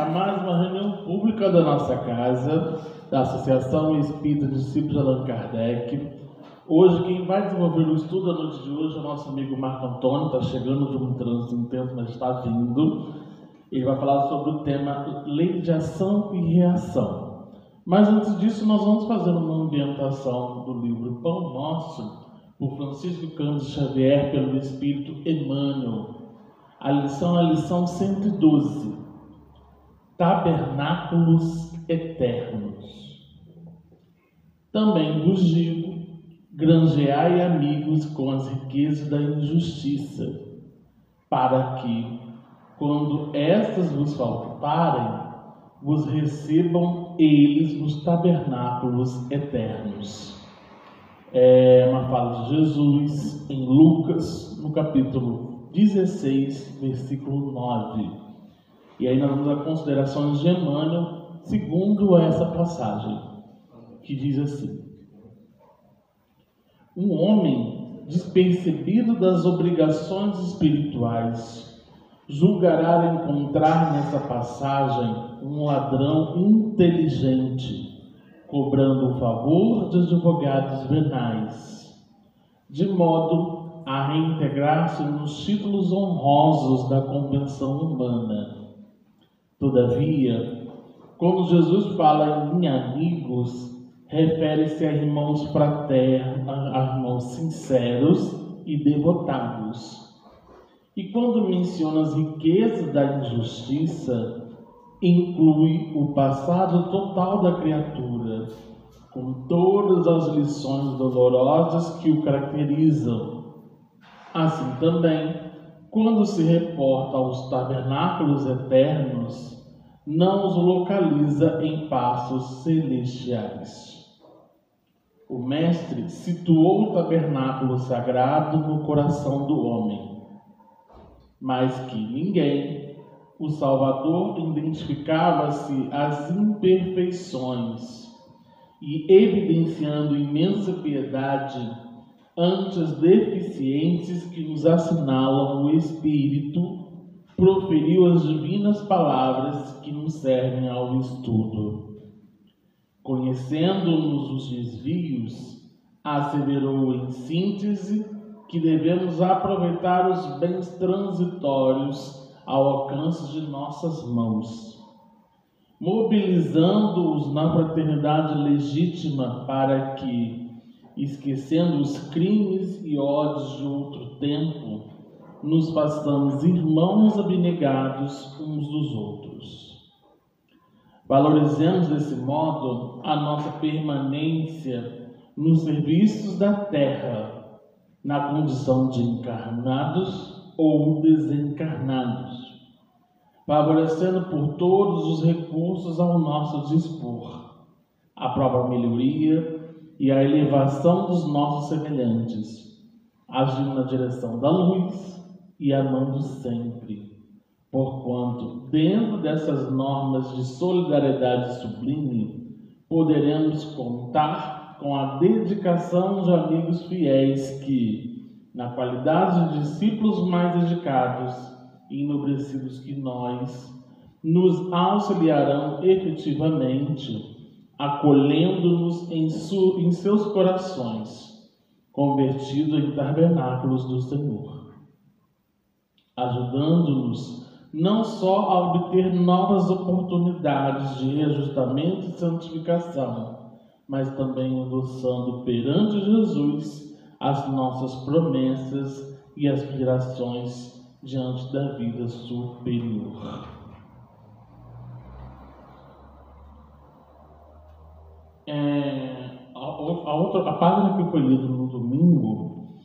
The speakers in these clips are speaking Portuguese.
a mais uma reunião pública da nossa casa, da Associação Espírita Discípulos de Allan Kardec. Hoje, quem vai desenvolver o estudo da noite de hoje é o nosso amigo Marco Antônio, está chegando de um trânsito intenso, mas está vindo. Ele vai falar sobre o tema Lei de Ação e Reação. Mas antes disso, nós vamos fazer uma ambientação do livro Pão Nosso, por Francisco Cândido Xavier, pelo Espírito Emmanuel. A lição é a lição 112. Tabernáculos eternos. Também vos digo, granjeai amigos com as riquezas da injustiça, para que, quando estas vos faltarem, vos recebam eles nos tabernáculos eternos. É uma fala de Jesus em Lucas, no capítulo 16, versículo 9. E aí nós vamos a considerações de Emmanuel, segundo essa passagem, que diz assim: um homem despercebido das obrigações espirituais julgará encontrar nessa passagem um ladrão inteligente, cobrando o favor de advogados venais, de modo a reintegrar-se nos títulos honrosos da convenção humana. Todavia, quando Jesus fala em amigos, refere-se a irmãos fraternos, a irmãos sinceros e devotados. E quando menciona as riquezas da injustiça, inclui o passado total da criatura, com todas as lições dolorosas que o caracterizam. Assim também, quando se reporta aos tabernáculos eternos, não os localiza em passos celestiais. O Mestre situou o tabernáculo sagrado no coração do homem, mas que ninguém, o Salvador, identificava-se as imperfeições e, evidenciando imensa piedade ante as deficiências que nos assinalam o Espírito, proferiu as divinas palavras que nos servem ao estudo. Conhecendo-nos os desvios, asseverou em síntese que devemos aproveitar os bens transitórios ao alcance de nossas mãos, mobilizando-os na fraternidade legítima para que, esquecendo os crimes e ódios de outro tempo, nos façamos irmãos abnegados uns dos outros. Valorizemos desse modo a nossa permanência nos serviços da terra, na condição de encarnados ou desencarnados, favorecendo por todos os recursos ao nosso dispor a própria melhoria e a elevação dos nossos semelhantes, agindo na direção da luz e amando sempre, porquanto, dentro dessas normas de solidariedade sublime, poderemos contar com a dedicação de amigos fiéis que, na qualidade de discípulos mais dedicados e enobrecidos que nós, nos auxiliarão efetivamente, acolhendo-nos em seus corações, convertidos em tabernáculos do Senhor, ajudando-nos não só a obter novas oportunidades de reajustamento e santificação, mas também endossando perante Jesus as nossas promessas e aspirações diante da vida superior. A página que foi lida no domingo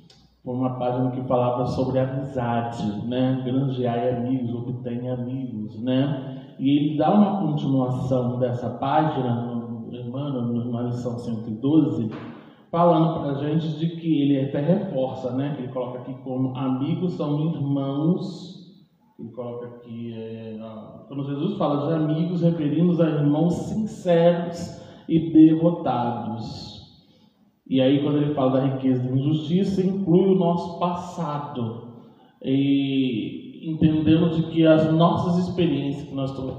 foi uma página que falava sobre amizade, né? Granjeai amigos, obtenha amigos, né? E ele dá uma continuação dessa página, Emmanuel, na lição 112, falando para a gente de que ele até reforça, né? Ele coloca aqui como amigos são irmãos. Ele coloca aqui, quando Jesus fala de amigos, referimos a irmãos sinceros e devotados. E aí, quando ele fala da riqueza da injustiça, inclui o nosso passado. E entendendo de que as nossas experiências que nós estamos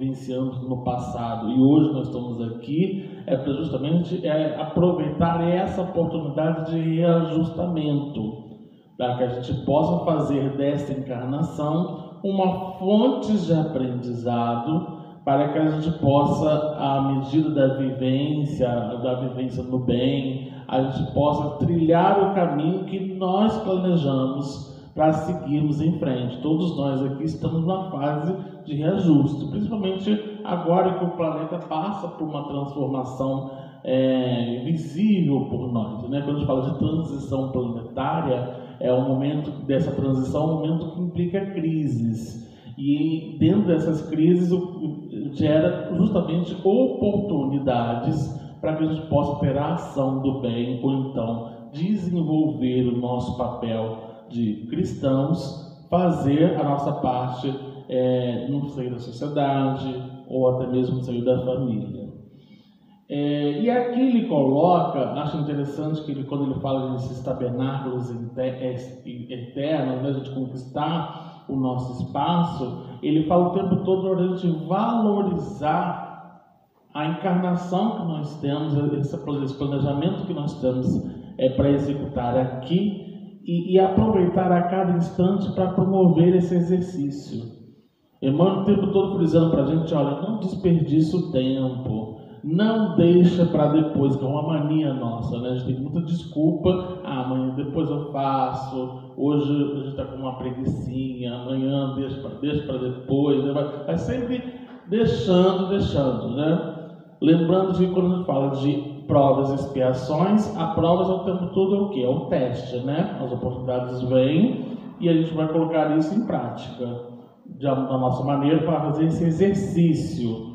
vivenciamos no passado e hoje nós estamos aqui, é para justamente aproveitar essa oportunidade de reajustamento, para que a gente possa fazer dessa encarnação uma fonte de aprendizado, para que a gente possa, à medida da vivência no bem, a gente possa trilhar o caminho que nós planejamos para seguirmos em frente. Todos nós aqui estamos na fase de reajuste, principalmente agora que o planeta passa por uma transformação visível por nós, né? Quando a gente fala de transição planetária, o momento dessa transição é um momento que implica crises. E dentro dessas crises gera justamente oportunidades para que a gente possa ter a ação do bem, ou então desenvolver o nosso papel de cristãos, fazer a nossa parte no seio da sociedade, ou até mesmo no seio da família. E aqui ele coloca, acho interessante que quando ele fala desses tabernáculos eternos, né, a gente conquistar o nosso espaço, ele fala o tempo todo para a gente valorizar a encarnação que nós temos, esse planejamento que nós temos para executar aqui e aproveitar a cada instante para promover esse exercício. Emmanuel o tempo todo frisando para a gente, olha, não desperdice o tempo, não deixa para depois, que é uma mania nossa, né? A gente tem muita desculpa, amanhã depois eu faço, hoje a gente está com uma preguicinha, amanhã deixa para depois, né? Vai sempre deixando, né? Lembrando que quando a gente fala de provas e expiações, a provas o tempo todo é o quê? É um teste, né? As oportunidades vêm e a gente vai colocar isso em prática, da nossa maneira, para fazer esse exercício.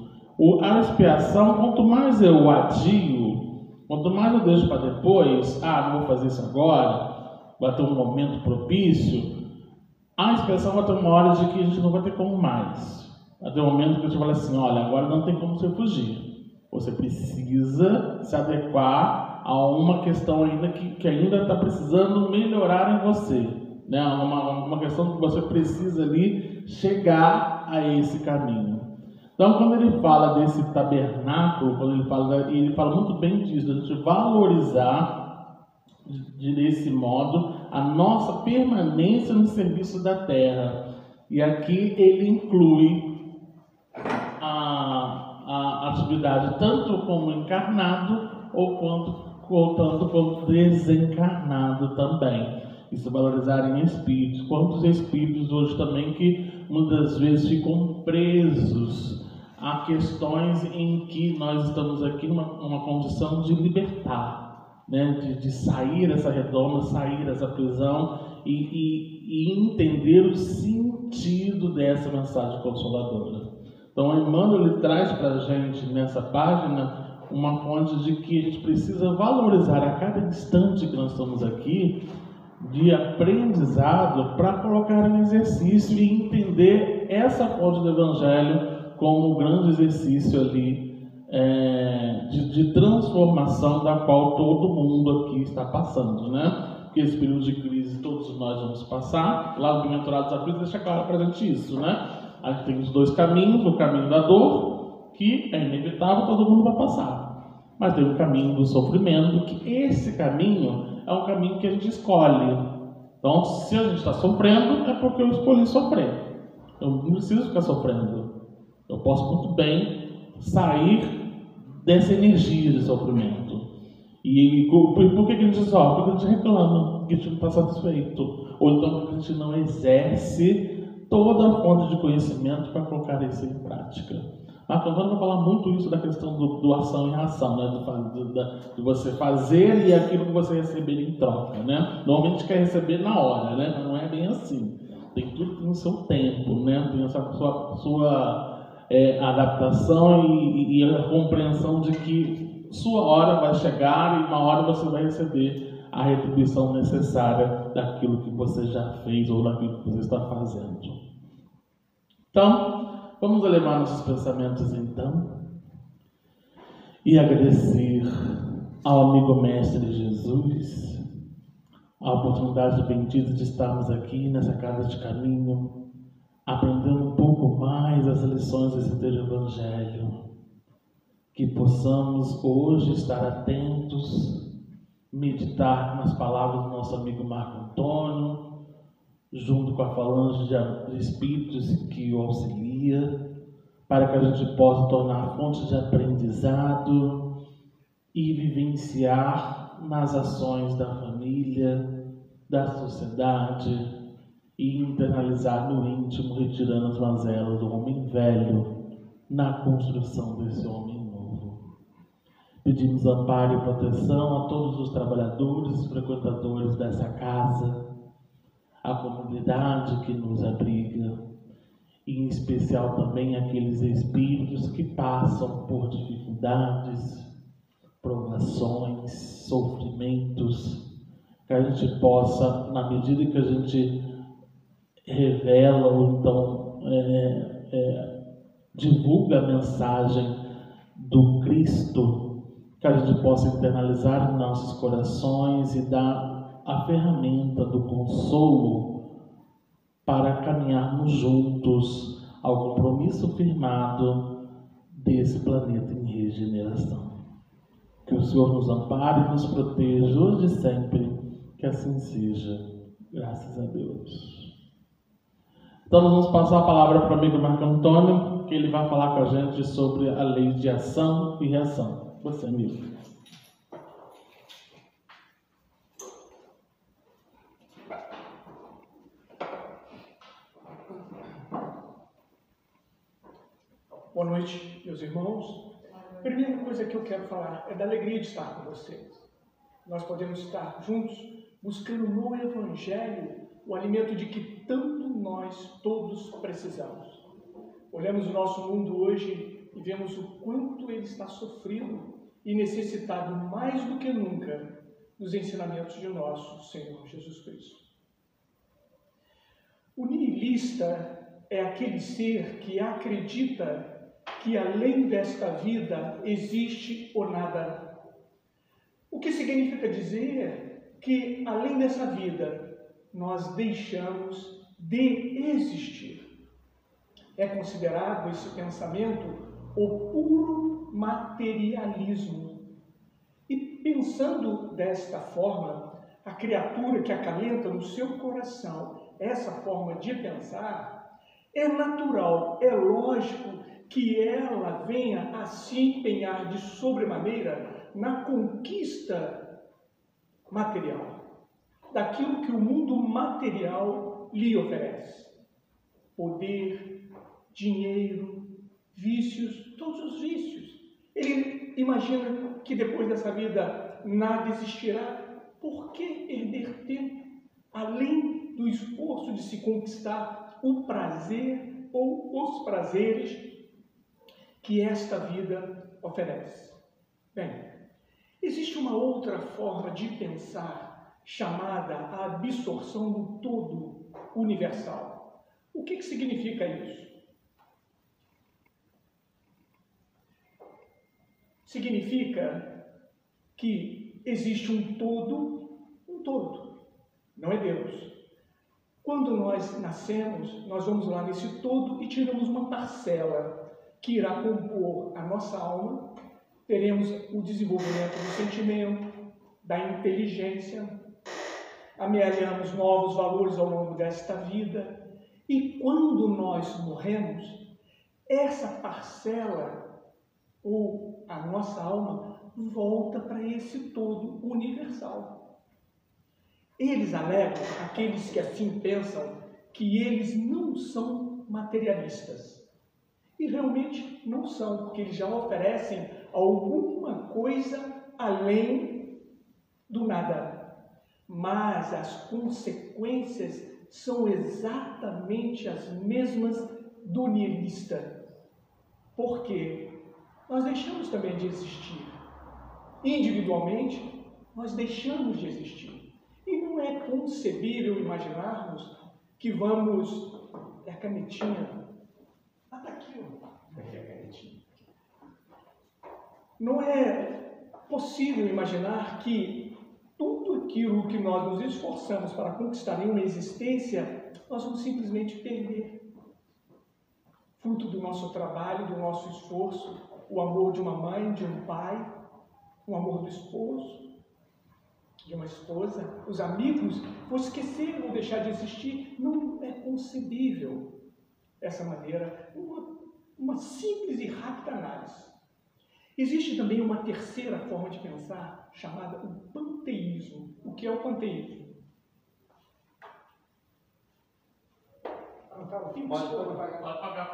A expiação, quanto mais eu adio, quanto mais eu deixo para depois, não vou fazer isso agora, vai ter um momento propício, a expiação vai ter uma hora de que a gente não vai ter como mais. Vai ter um momento que a gente fala assim, olha, agora não tem como você fugir. Você precisa se adequar a uma questão ainda que ainda está precisando melhorar em você, né? Uma questão que você precisa ali chegar a esse caminho. Então, quando ele fala desse tabernáculo, ele fala muito bem disso, a gente valorizar desse modo a nossa permanência no serviço da terra. E aqui ele inclui a atividade tanto como encarnado tanto como desencarnado também. Isso valorizar em espíritos. Quantos espíritos hoje também que muitas vezes ficam presos a questões em que nós estamos aqui numa condição de libertar, né? de sair dessa redoma, sair dessa prisão e entender o sentido dessa mensagem consoladora. Então, Emmanuel ele traz para a gente nessa página uma fonte de que a gente precisa valorizar a cada instante que nós estamos aqui de aprendizado para colocar em exercício e entender essa fonte do Evangelho como um grande exercício ali de transformação da qual todo mundo aqui está passando, né? Porque esse período de crise todos nós vamos passar. Lá no Bem-aventurados Aflitos deixa claro para a gente isso, né? A gente tem os dois caminhos, o caminho da dor, que é inevitável, todo mundo vai passar. Mas tem o caminho do sofrimento, que esse caminho é um caminho que a gente escolhe. Então, se a gente está sofrendo, é porque eu escolhi sofrer. Eu não preciso ficar sofrendo. Eu posso muito bem sair dessa energia de sofrimento. E por que a gente sofre? Porque a gente reclama, porque a gente não está satisfeito. Ou então porque a gente não exerce toda a fonte de conhecimento para colocar isso em prática. Marco Antônio vai falar muito isso da questão do ação e reação, né? De você fazer e aquilo que você receber em troca, né? Normalmente a gente quer receber na hora, né? Mas não é bem assim. Tem tudo que tem o seu tempo, né? Tem essa sua adaptação e a compreensão de que sua hora vai chegar e uma hora você vai receber a retribuição necessária daquilo que você já fez ou daquilo que você está fazendo. Então, vamos elevar nossos pensamentos então e agradecer ao amigo mestre Jesus a oportunidade bendita de estarmos aqui nessa casa de caminho, aprendendo um pouco mais as lições desse teu Evangelho, que possamos hoje estar atentos, meditar nas palavras do nosso amigo Marco Antônio, junto com a falange de espíritos que o auxilia, para que a gente possa tornar fonte de aprendizado e vivenciar nas ações da família, da sociedade, e internalizar no íntimo, retirando as mazelas do homem velho na construção desse homem novo. Pedimos amparo e proteção a todos os trabalhadores e frequentadores dessa casa, a comunidade que nos abriga, e em especial também aqueles espíritos que passam por dificuldades, provações, sofrimentos, que a gente possa, na medida que a gente revela ou então divulga a mensagem do Cristo, que a gente possa internalizar em nossos corações e dar a ferramenta do consolo para caminharmos juntos ao compromisso firmado desse planeta em regeneração. Que o Senhor nos ampare e nos proteja hoje e sempre, que assim seja. Graças a Deus. Então nós vamos passar a palavra para o amigo Marco Antônio, que ele vai falar com a gente sobre a lei de ação e reação. Você, amigo. Boa noite, meus irmãos. A primeira coisa que eu quero falar é da alegria de estar com vocês. Nós podemos estar juntos buscando no Evangelho o alimento de que tanto nós todos precisamos. Olhamos o nosso mundo hoje e vemos o quanto ele está sofrido e necessitado mais do que nunca dos ensinamentos de nosso Senhor Jesus Cristo. O nihilista é aquele ser que acredita que além desta vida existe o nada. O que significa dizer que além dessa vida nós deixamos de existir. É considerado esse pensamento o puro materialismo. E pensando desta forma, a criatura que acalenta no seu coração essa forma de pensar, é natural, é lógico que ela venha a se empenhar de sobremaneira na conquista material, daquilo que o mundo material lhe oferece. Poder, dinheiro, vícios, todos os vícios. Ele imagina que depois dessa vida nada existirá. Por que perder tempo, além do esforço de se conquistar o prazer ou os prazeres que esta vida oferece? Bem, existe uma outra forma de pensar chamada a absorção do todo universal. O que significa isso? Significa que existe um todo, não é Deus. Quando nós nascemos, nós vamos lá nesse todo e tiramos uma parcela que irá compor a nossa alma. Teremos o desenvolvimento do sentimento, da inteligência, amealhamos novos valores ao longo desta vida, e quando nós morremos, essa parcela, ou a nossa alma, volta para esse todo universal. Eles alegam, aqueles que assim pensam, que eles não são materialistas. E realmente não são, porque eles já oferecem alguma coisa além do nada. Mas as consequências são exatamente as mesmas do nihilista. Por quê? Nós deixamos também de existir. Individualmente, nós deixamos de existir. E não é concebível imaginarmos que vamos... É a canetinha. Ah, tá aqui, ó. Aqui é a canetinha. Não é possível imaginar que tudo aquilo que nós nos esforçamos para conquistar em uma existência, nós vamos simplesmente perder. fruto do nosso trabalho, do nosso esforço, o amor de uma mãe, de um pai, o amor do esposo, de uma esposa, os amigos vão esquecer, vão deixar de existir. Não é concebível essa maneira, uma simples e rápida análise. Existe também uma terceira forma de pensar, chamada o panteísmo. O que é o panteísmo? Pode pagar.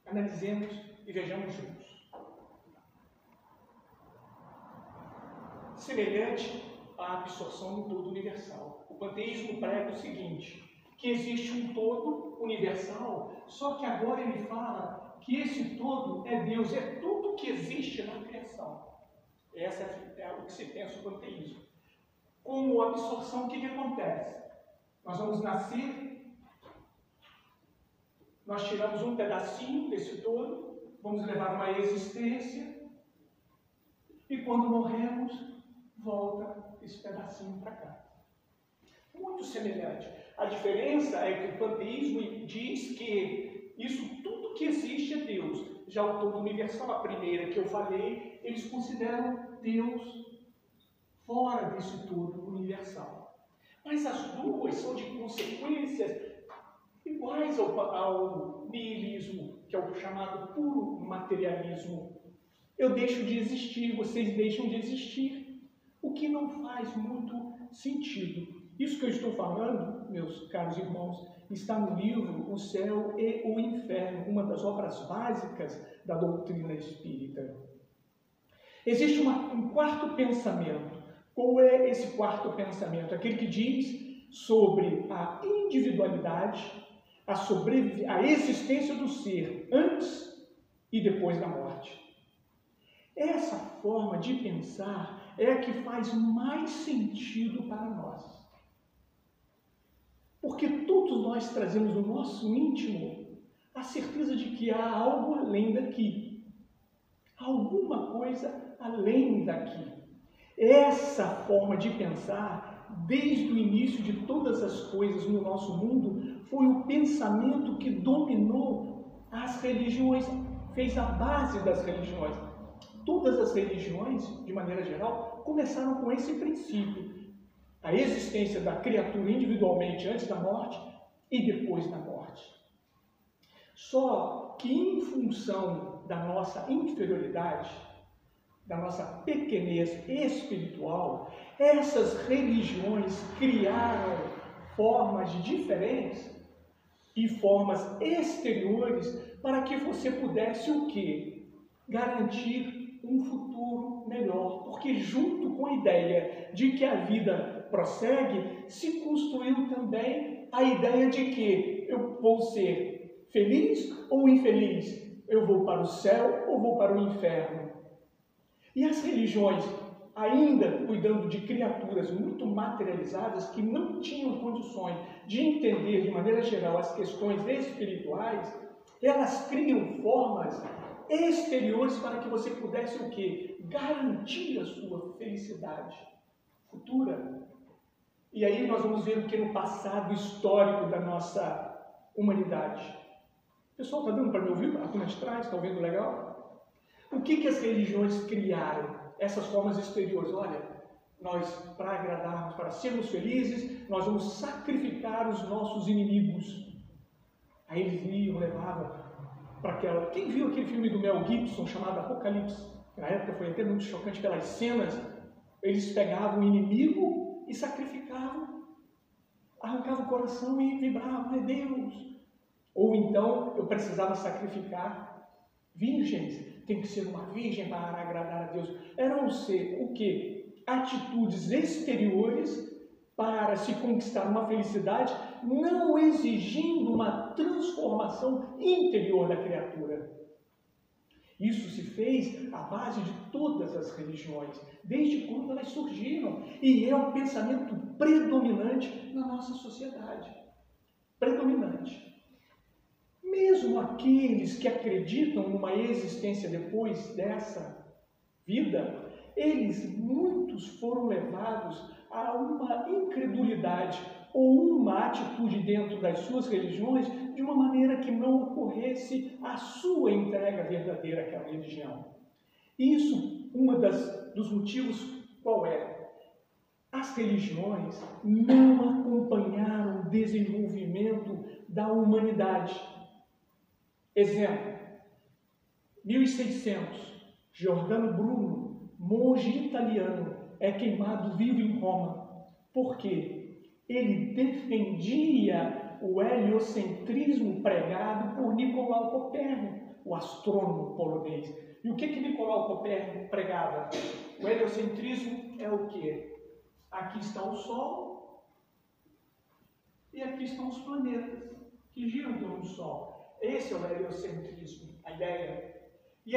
Analisemos e vejamos juntos. Semelhante à absorção no todo universal. O panteísmo prega o seguinte, que existe um todo universal, só que agora ele fala que esse todo é Deus, é tudo que existe na criação. Essa é o que se pensa o panteísmo. Como absorção, o que acontece? Nós vamos nascer, nós tiramos um pedacinho desse todo, vamos levar uma existência, e quando morremos, volta esse pedacinho para cá. Muito semelhante. A diferença é que o panteísmo diz que isso tudo que existe é Deus. Já o todo universal, a primeira que eu falei, eles consideram Deus fora desse todo universal. Mas as duas são de consequências iguais ao niilismo, que é o chamado puro materialismo. Eu deixo de existir, vocês deixam de existir, o que não faz muito sentido. Isso que eu estou falando, meus caros irmãos, está no livro O Céu e o Inferno, uma das obras básicas da doutrina espírita. Existe um quarto pensamento. Qual é esse quarto pensamento? Aquele que diz sobre a individualidade, a existência do ser antes e depois da morte. Essa forma de pensar é a que faz mais sentido para nós. Porque todos nós trazemos no nosso íntimo a certeza de que há algo além daqui. Alguma coisa além daqui. Essa forma de pensar, desde o início de todas as coisas no nosso mundo, foi o pensamento que dominou as religiões, fez a base das religiões. Todas as religiões, de maneira geral, começaram com esse princípio. A existência da criatura individualmente antes da morte e depois da morte. Só que em função da nossa inferioridade, da nossa pequenez espiritual, essas religiões criaram formas diferentes e formas exteriores para que você pudesse o quê? Garantir um futuro melhor. Porque junto com a ideia de que a vida prossegue, se construiu também a ideia de que eu vou ser feliz ou infeliz, eu vou para o céu ou vou para o inferno. E as religiões, ainda cuidando de criaturas muito materializadas que não tinham condições de entender de maneira geral as questões espirituais, elas criam formas exteriores para que você pudesse o quê? Garantir a sua felicidade futura. E aí nós vamos ver o que no passado histórico da nossa humanidade. Pessoal, está dando para me ouvir? A turma de trás, está ouvindo legal? O que as religiões criaram? Essas formas exteriores. Olha, nós, para agradarmos, para sermos felizes, nós vamos sacrificar os nossos inimigos. Aí eles iam, levavam para aquela... Quem viu aquele filme do Mel Gibson chamado Apocalipse? Na época foi até muito chocante pelas cenas. Eles pegavam o inimigo e sacrificavam, arrancavam o coração e vibravam, é Deus. Ou então, eu precisava sacrificar virgens, tem que ser uma virgem para agradar a Deus. Eram ser o quê? Atitudes exteriores para se conquistar uma felicidade, não exigindo uma transformação interior da criatura. Isso se fez à base de todas as religiões, desde quando elas surgiram, e é o pensamento predominante na nossa sociedade. Predominante. Mesmo aqueles que acreditam numa existência depois dessa, vida, muitos foram levados a uma incredulidade ou uma atitude dentro das suas religiões de uma maneira que não ocorresse a sua entrega verdadeira àquela religião. Isso, dos motivos, qual é? As religiões não acompanharam o desenvolvimento da humanidade. Exemplo, 1600, Giordano Bruno, monge italiano, é queimado vivo em Roma. Por quê? Ele defendia o heliocentrismo pregado por Nicolau Copérnico, o astrônomo polonês. E o que Nicolau Copérnico pregava? O heliocentrismo é o quê? Aqui está o Sol e aqui estão os planetas que giram em torno do Sol. Esse é o heliocentrismo, a ideia. E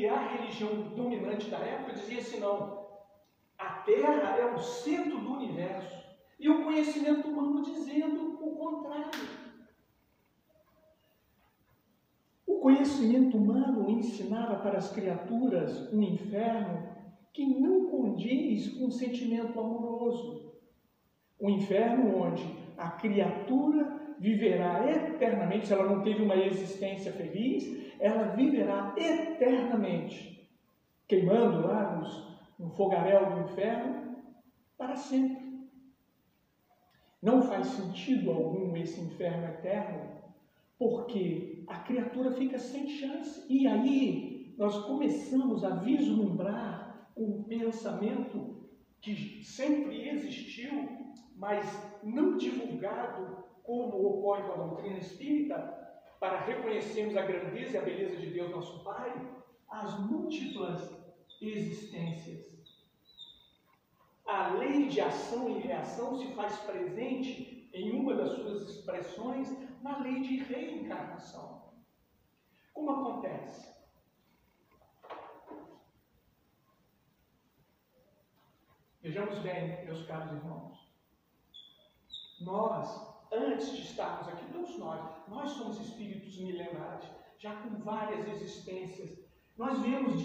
a religião dominante da época dizia assim, não, a Terra é o centro do universo. E o conhecimento humano dizendo o contrário. O conhecimento humano ensinava para as criaturas um inferno que não condiz com o sentimento amoroso. Um inferno onde a criatura viverá eternamente, se ela não teve uma existência feliz, ela viverá eternamente, queimando lá no fogaréu do inferno para sempre. Não faz sentido algum esse inferno eterno, porque a criatura fica sem chance. E aí nós começamos a vislumbrar um pensamento que sempre existiu, mas não divulgado como ocorre com a doutrina espírita, para reconhecermos a grandeza e a beleza de Deus, nosso Pai, as múltiplas existências. A lei de ação e reação se faz presente em uma das suas expressões na lei de reencarnação. Como acontece? Vejamos bem, meus caros irmãos. Nós, antes de estarmos aqui, todos nós somos espíritos milenares, já com várias existências. Nós viemos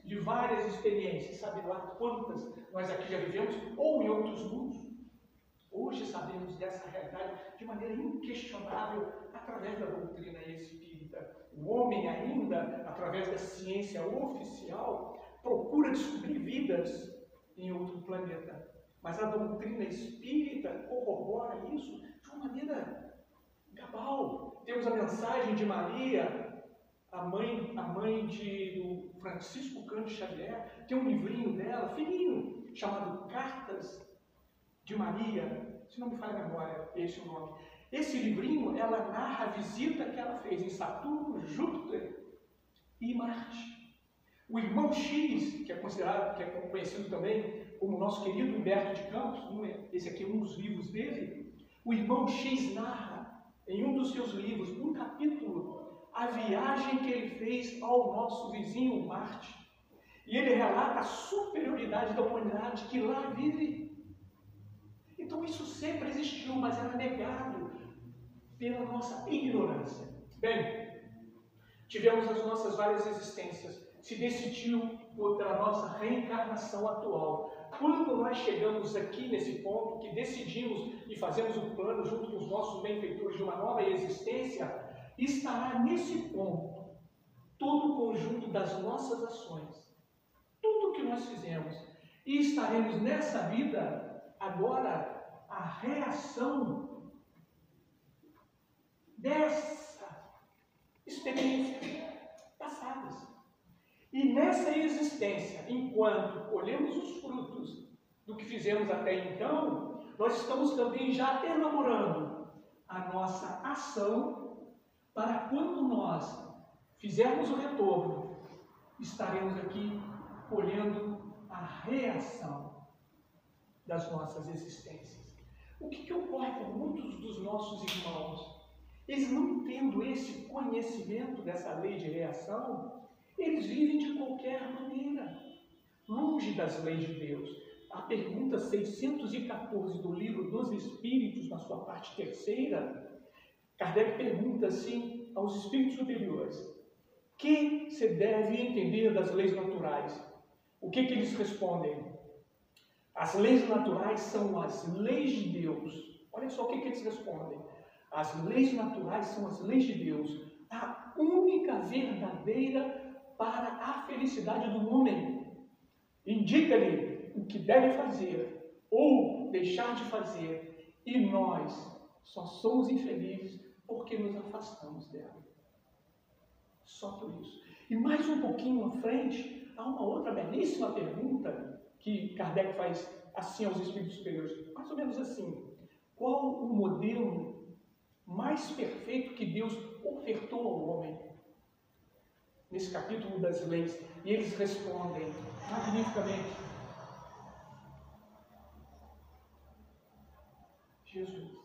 de várias experiências, sabe lá quantas nós aqui já vivemos, ou em outros mundos. Hoje sabemos dessa realidade de maneira inquestionável através da doutrina espírita. O homem ainda, através da ciência oficial, procura descobrir vidas em outro planeta. Mas a doutrina espírita corrobora isso de uma maneira cabal. Temos a mensagem de Maria, a mãe do Francisco Cândido Xavier, tem um livrinho dela, fininho, chamado Cartas de Maria, se não me falha a memória, esse é o nome. Esse livrinho, ela narra a visita que ela fez em Saturno, Júpiter e Marte. O irmão X, que é conhecido também como o nosso querido Humberto de Campos, esse aqui é um dos livros dele, o irmão X narra em um dos seus livros, um capítulo, a viagem que ele fez ao nosso vizinho Marte. E ele relata a superioridade da humanidade que lá vive. Então isso sempre existiu, mas era negado pela nossa ignorância. Bem, tivemos as nossas várias existências, se decidiu pela nossa reencarnação atual. Quando nós chegamos aqui nesse ponto, que decidimos e fazemos um plano junto com os nossos benfeitores de uma nova existência, estará nesse ponto todo o conjunto das nossas ações, tudo o que nós fizemos, e estaremos nessa vida agora a reação dessa experiência passadas. E nessa existência, enquanto colhemos os frutos do que fizemos até então, nós estamos também já elaborando a nossa ação para quando nós fizermos o retorno, estaremos aqui colhendo a reação das nossas existências. O que ocorre com muitos dos nossos irmãos? Eles não tendo esse conhecimento dessa lei de reação, eles vivem de qualquer maneira, longe das leis de Deus. A pergunta 614 do Livro dos Espíritos, na sua parte 3ª, Kardec pergunta assim aos espíritos superiores: que você deve entender das leis naturais? O que eles respondem? As leis naturais são as leis de Deus. Olha só o que eles respondem. As leis naturais são as leis de Deus, a única verdadeira para a felicidade do homem. Indica-lhe o que deve fazer ou deixar de fazer, e nós só somos infelizes porque nos afastamos dela. Só por isso. E mais um pouquinho à frente, há uma outra belíssima pergunta que Kardec faz assim aos espíritos superiores, mais ou menos assim: qual o modelo mais perfeito que Deus ofertou ao homem? Nesse capítulo das leis, e eles respondem magnificamente: Jesus.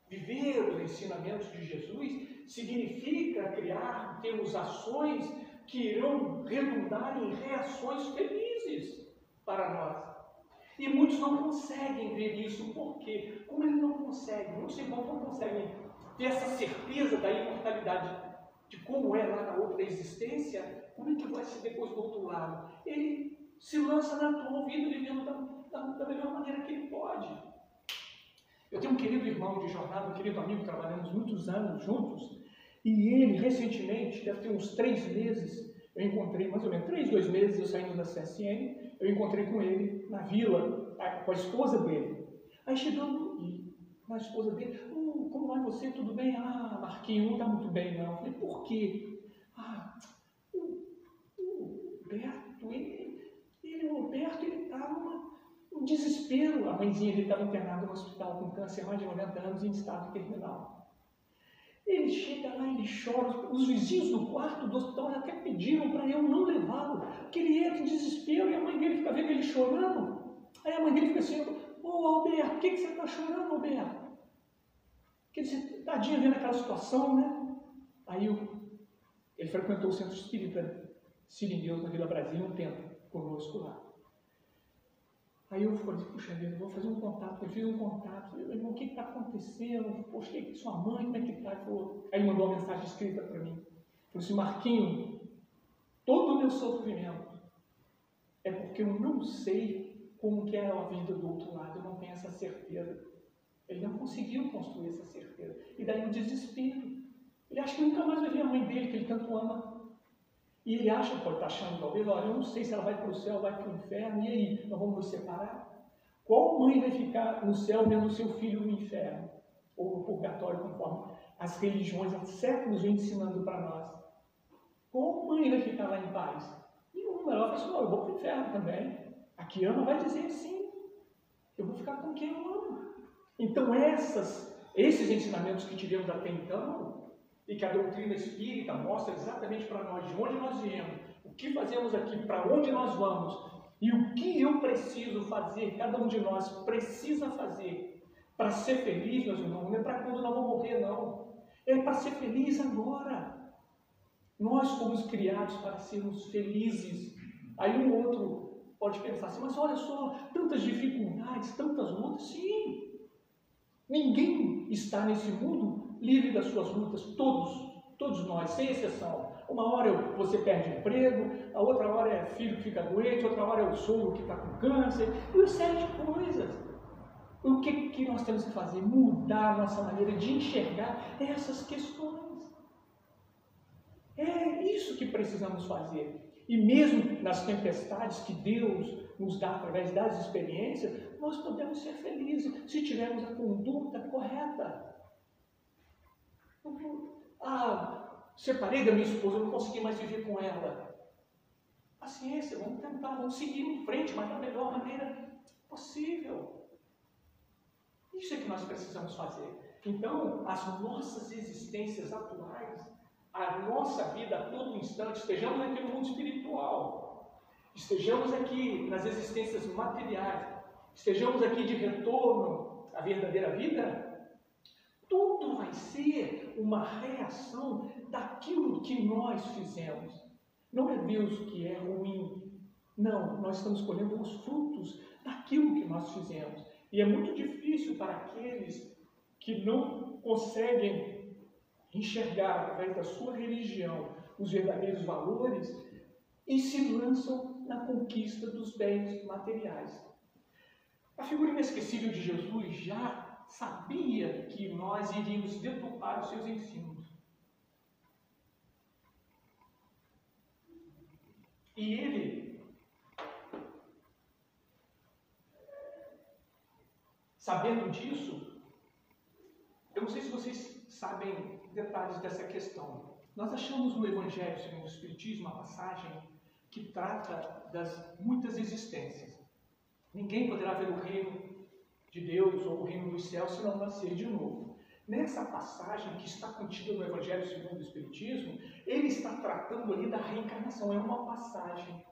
Viver os ensinamentos de Jesus significa termos ações que irão redundar em reações felizes para nós. E muitos não conseguem ver isso. Por quê? Como eles não conseguem, muitos irmãos não conseguem ter essa certeza da imortalidade, de como é lá na outra existência, como é que vai ser depois do outro lado. Ele se lança na tua vida vivendo da melhor maneira que ele pode. Eu tenho um querido irmão de jornada, um querido amigo, trabalhamos muitos anos juntos, e ele, recentemente, deve ter uns 3 meses, eu encontrei, mais ou menos 2 meses, eu saindo da CSN, eu encontrei com ele na vila, com a esposa dele. Aí chegando na esposa dele: como vai você? Tudo bem? Ah, Marquinhos, não está muito bem não. Eu falei: por quê? Ah, o Roberto, ele está um desespero. A mãezinha dele estava internada no hospital com câncer há mais de 90 anos em estado terminal. Ele chega lá, ele chora. Os vizinhos do quarto do hospital até pediram para eu não levá-lo, porque ele entra em desespero, e a mãe dele fica vendo ele chorando. Aí a mãe dele fica assim: ô Alberto, por que você está chorando, Alberto? Porque você, tadinha, vendo aquela situação, né? Aí ele frequentou o centro espírita Sírio em Deus na Vila Brasil um tempo conosco lá. Aí eu falei: puxa vida, vou fazer um contato. Eu fiz um contato. Falei: irmão, o que está acontecendo? Poxa, que sua mãe, como é que está? Aí ele mandou uma mensagem escrita para mim. Falei assim: Marquinho, todo o meu sofrimento é porque eu não sei como que é a vida do outro lado, eu não tenho essa certeza. Ele não conseguiu construir essa certeza. E daí o desespero. Ele acha que nunca mais vai ver a mãe dele, que ele tanto ama. E ele acha, pode estar achando talvez: olha, eu não sei se ela vai para o céu, vai para o inferno, e aí, nós vamos nos separar? Qual mãe vai ficar no céu vendo o seu filho no inferno? Ou no purgatório, conforme as religiões há séculos vêm ensinando para nós? Qual mãe vai ficar lá em paz? Nenhuma. Ela fala assim: não, eu vou para o inferno também. A que ama vai dizer sim. Eu vou ficar com quem eu amo. Então esses ensinamentos que tivemos até então, e que a doutrina espírita mostra exatamente para nós de onde nós viemos, o que fazemos aqui, para onde nós vamos, e o que eu preciso fazer, cada um de nós precisa fazer para ser feliz, meus irmãos. Não é para quando nós vamos morrer, não. É para ser feliz agora. Nós fomos criados para sermos felizes. Aí um outro pode pensar assim: mas olha só, tantas dificuldades, tantas lutas. Sim, ninguém está nesse mundo livre das suas lutas, todos nós, sem exceção. Uma hora você perde emprego, a outra hora é filho que fica doente, outra hora é o sogro que está com câncer, e uma série de coisas. O que nós temos que fazer? Mudar a nossa maneira de enxergar essas questões. É isso que precisamos fazer. E mesmo nas tempestades que Deus nos dá através das experiências, nós podemos ser felizes se tivermos a conduta correta. Separei da minha esposa, eu não consegui mais viver com ela. Paciência, vamos tentar, vamos seguir em frente, mas da melhor maneira possível. Isso é que nós precisamos fazer. Então, as nossas existências atuais, a nossa vida a todo instante, estejamos aqui no mundo espiritual, estejamos aqui nas existências materiais, estejamos aqui de retorno à verdadeira vida, tudo vai ser uma reação daquilo que nós fizemos. Não é Deus que é ruim. Não, nós estamos colhendo os frutos daquilo que nós fizemos. E é muito difícil para aqueles que não conseguem enxergar através da sua religião os verdadeiros valores e se lançam na conquista dos bens materiais. A figura inesquecível de Jesus já sabia que nós iríamos deturpar os seus ensinos. E ele, sabendo disso, eu não sei se vocês sabem detalhes dessa questão. Nós achamos no Evangelho segundo o Espiritismo uma passagem que trata das muitas existências. Ninguém poderá ver o reino de Deus ou o reino dos céus se não nascer de novo. Nessa passagem que está contida no Evangelho segundo o Espiritismo, ele está tratando ali da reencarnação. É uma passagem,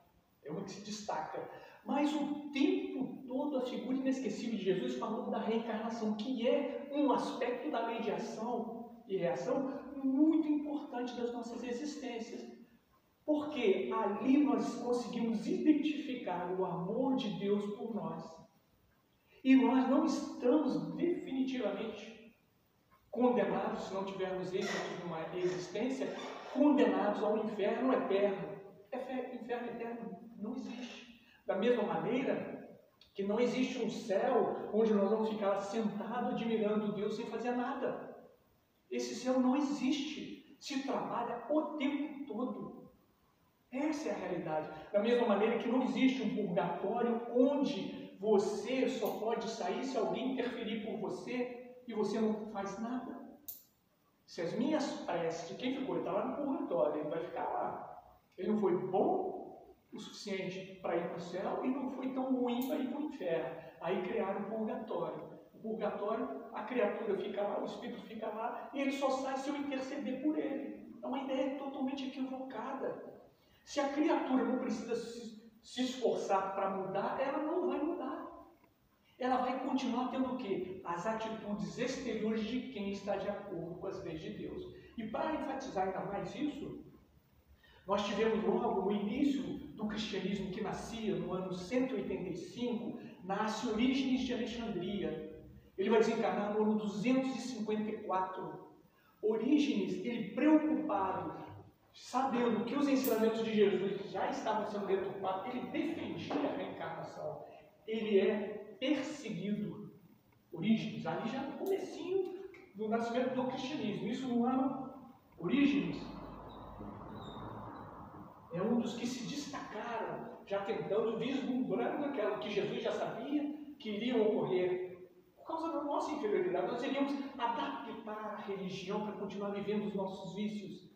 é uma que se destaca. Mas o tempo todo a figura inesquecível de Jesus falou da reencarnação, que é um aspecto da lei de ação e reação muito importante das nossas existências. Porque ali nós conseguimos identificar o amor de Deus por nós. E nós não estamos definitivamente condenados, se não tivermos êxito numa existência, condenados ao inferno eterno. Inferno eterno não existe. Da mesma maneira que não existe um céu onde nós vamos ficar sentados admirando Deus sem fazer nada. Esse céu não existe. Se trabalha o tempo todo. Essa é a realidade. Da mesma maneira que não existe um purgatório onde você só pode sair se alguém interferir por você e você não faz nada. Se as minhas preces de quem ficou, ele está lá no purgatório, ele vai ficar lá. Ele não foi bom o suficiente para ir para o céu e não foi tão ruim para ir para o inferno. Aí criaram o purgatório. O purgatório, a criatura fica lá, o espírito fica lá e ele só sai se eu interceder por ele. É uma ideia totalmente equivocada. Se a criatura não precisa se esforçar para mudar, ela não vai mudar. Ela vai continuar tendo o quê? As atitudes exteriores de quem está de acordo com as leis de Deus. E para enfatizar ainda mais isso, nós tivemos logo no início do cristianismo que nascia no ano 185, nasce Orígenes de Alexandria. Ele vai desencarnar no ano 254. Orígenes, ele preocupado, sabendo que os ensinamentos de Jesus já estavam sendo deturpados, ele defendia a reencarnação. Ele é perseguido. Orígenes, ali já no comecinho do nascimento do cristianismo. Isso no ano Orígenes é um dos que se destacaram, já tentando, vislumbrando aquilo que Jesus já sabia que iria ocorrer. Por causa da nossa inferioridade, nós iríamos adaptar a religião para continuar vivendo os nossos vícios.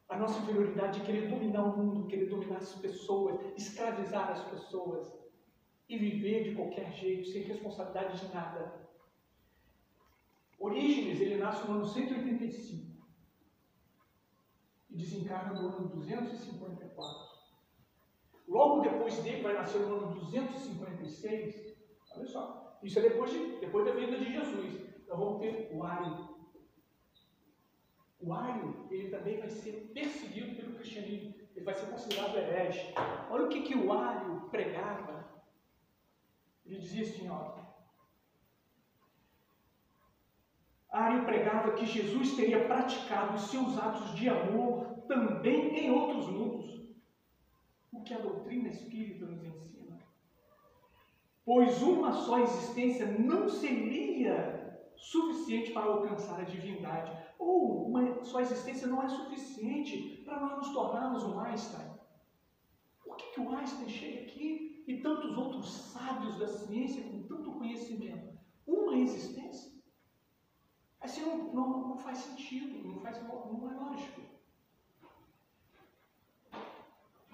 A nossa inferioridade de querer dominar o mundo, querer dominar as pessoas, escravizar as pessoas e viver de qualquer jeito, sem responsabilidade de nada. Orígenes, ele nasce no ano 185 e desencarna no ano 254. Logo depois dele vai nascer no ano 256. Olha só, isso é depois da vida de Jesus. Nós vamos ter o Ário. O Ário, ele também vai ser perseguido pelo cristianismo. Ele vai ser considerado herege. Olha o que o Ário pregava. Ele dizia assim, ó. Ário pregava que Jesus teria praticado os seus atos de amor também em outros mundos. O que a doutrina espírita nos ensina. Pois uma só existência não seria suficiente para alcançar a divindade. Ou uma só existência não é suficiente para nós nos tornarmos um Einstein. Por que o Einstein chega aqui e tantos outros sábios da ciência com tanto conhecimento? Uma existência? Assim não faz sentido, não é lógico.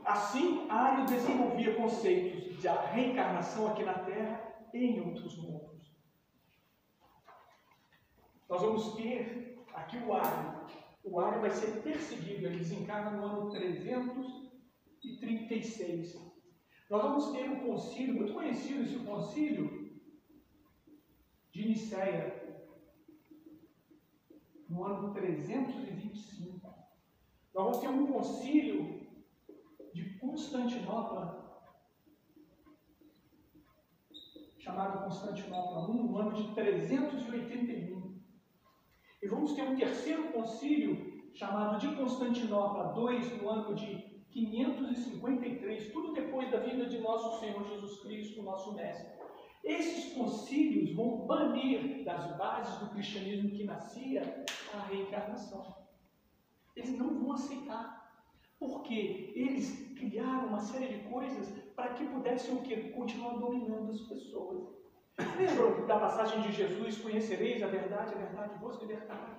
Assim, Ário desenvolvia conceitos de reencarnação aqui na Terra e em outros mundos. Nós vamos ter aqui o Ário. O Ário vai ser perseguido, ele desencarna no ano 336. Nós vamos ter um concílio, muito conhecido esse concílio, de Nicéia, no ano 325. Nós vamos ter um concílio de Constantinopla, chamado Constantinopla I, no ano de 381. E vamos ter um terceiro concílio, chamado de Constantinopla II, no ano de 553, tudo depois da vinda de nosso Senhor Jesus Cristo, nosso Mestre. Esses concílios vão banir das bases do cristianismo que nascia a reencarnação. Eles não vão aceitar, porque eles criaram uma série de coisas para que pudessem o quê? Continuar dominando as pessoas. Lembram da passagem de Jesus: conhecereis a verdade vos libertará.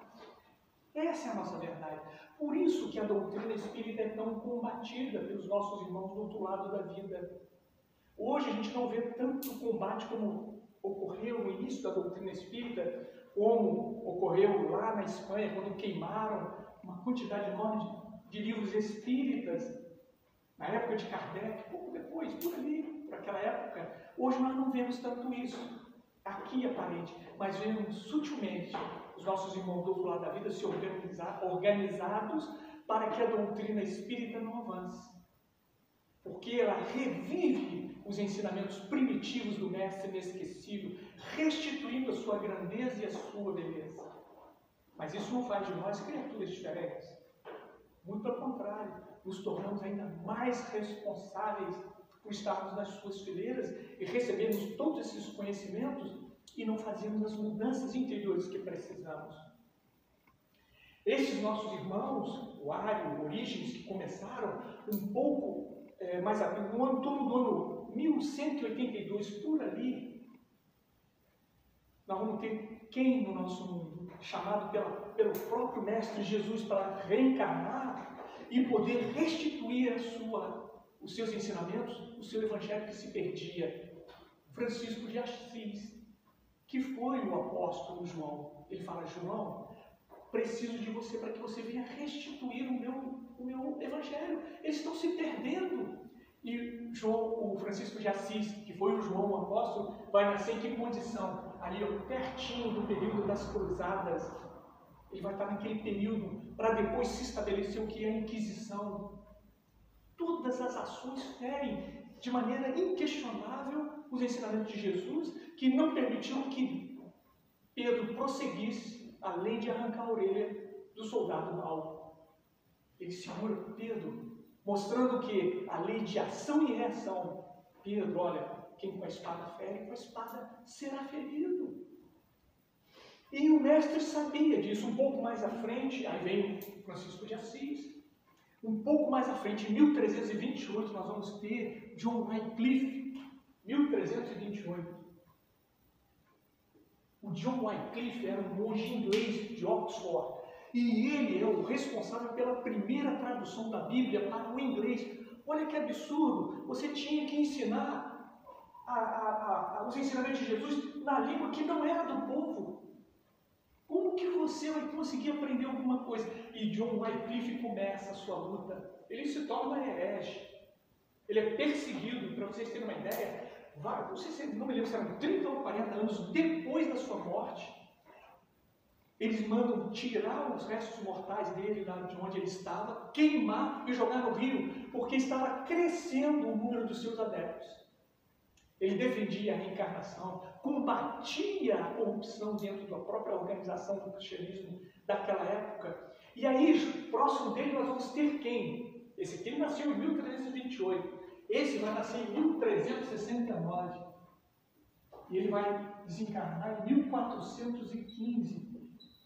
Essa é a nossa verdade. Por isso que a doutrina espírita é tão combatida pelos nossos irmãos do outro lado da vida. Hoje a gente não vê tanto combate como ocorreu no início da doutrina espírita, como ocorreu lá na Espanha, quando queimaram uma quantidade enorme de livros espíritas, na época de Kardec, pouco depois, por ali, por aquela época. Hoje nós não vemos tanto isso, aqui aparente, mas vemos sutilmente os nossos irmãos do outro lado da vida se organizados para que a doutrina espírita não avance. Porque ela revive os ensinamentos primitivos do Mestre inesquecível, restituindo a sua grandeza e a sua beleza. Mas isso não faz de nós criaturas diferentes. Muito pelo contrário, nos tornamos ainda mais responsáveis por estarmos nas suas fileiras e recebermos todos esses conhecimentos e não fazermos as mudanças interiores que precisamos. Esses nossos irmãos, o Ário, o Orígenes, que começaram um pouco mais no ano, torno do ano 1182, por ali, nós vamos ter quem no nosso mundo, chamado pelo próprio Mestre Jesus para reencarnar e poder restituir os seus ensinamentos, o seu evangelho que se perdia. Francisco de Assis, que foi o apóstolo João. Ele fala: João, preciso de você para que você venha restituir o meu evangelho. Eles estão se perdendo. E o Francisco de Assis, que foi o João, o apóstolo, vai nascer em que condição? Ali, pertinho do período das cruzadas. Ele vai estar naquele período para depois se estabelecer o que é a Inquisição. Todas as ações ferem de maneira inquestionável os ensinamentos de Jesus, que não permitiram que Pedro prosseguisse, além de arrancar a orelha do soldado mau. Ele segura Pedro, mostrando que a lei de ação e reação. Pedro, olha, quem com a espada fere, com a espada será ferido. E o mestre sabia disso. Um pouco mais à frente, aí vem Francisco de Assis. Um pouco mais à frente, em 1328, nós vamos ter John Wycliffe. 1328. O John Wycliffe era um monge inglês de Oxford. E ele é o responsável pela primeira tradução da Bíblia para o inglês. Olha que absurdo! Você tinha que ensinar os ensinamentos de Jesus na língua que não era do povo. Como que você vai conseguir aprender alguma coisa? E John Wycliffe começa a sua luta. Ele se torna herege. Ele é perseguido, para vocês terem uma ideia, não me lembro se eram 30 ou 40 anos depois da sua morte. Eles mandam tirar os restos mortais dele lá de onde ele estava, queimar e jogar no rio, porque estava crescendo o número dos seus adeptos. Ele defendia a reencarnação, combatia a corrupção dentro da própria organização do cristianismo daquela época. E aí, próximo dele, nós vamos ter quem? Esse aqui nasceu em 1328. Esse vai nascer em 1369. E ele vai desencarnar em 1415.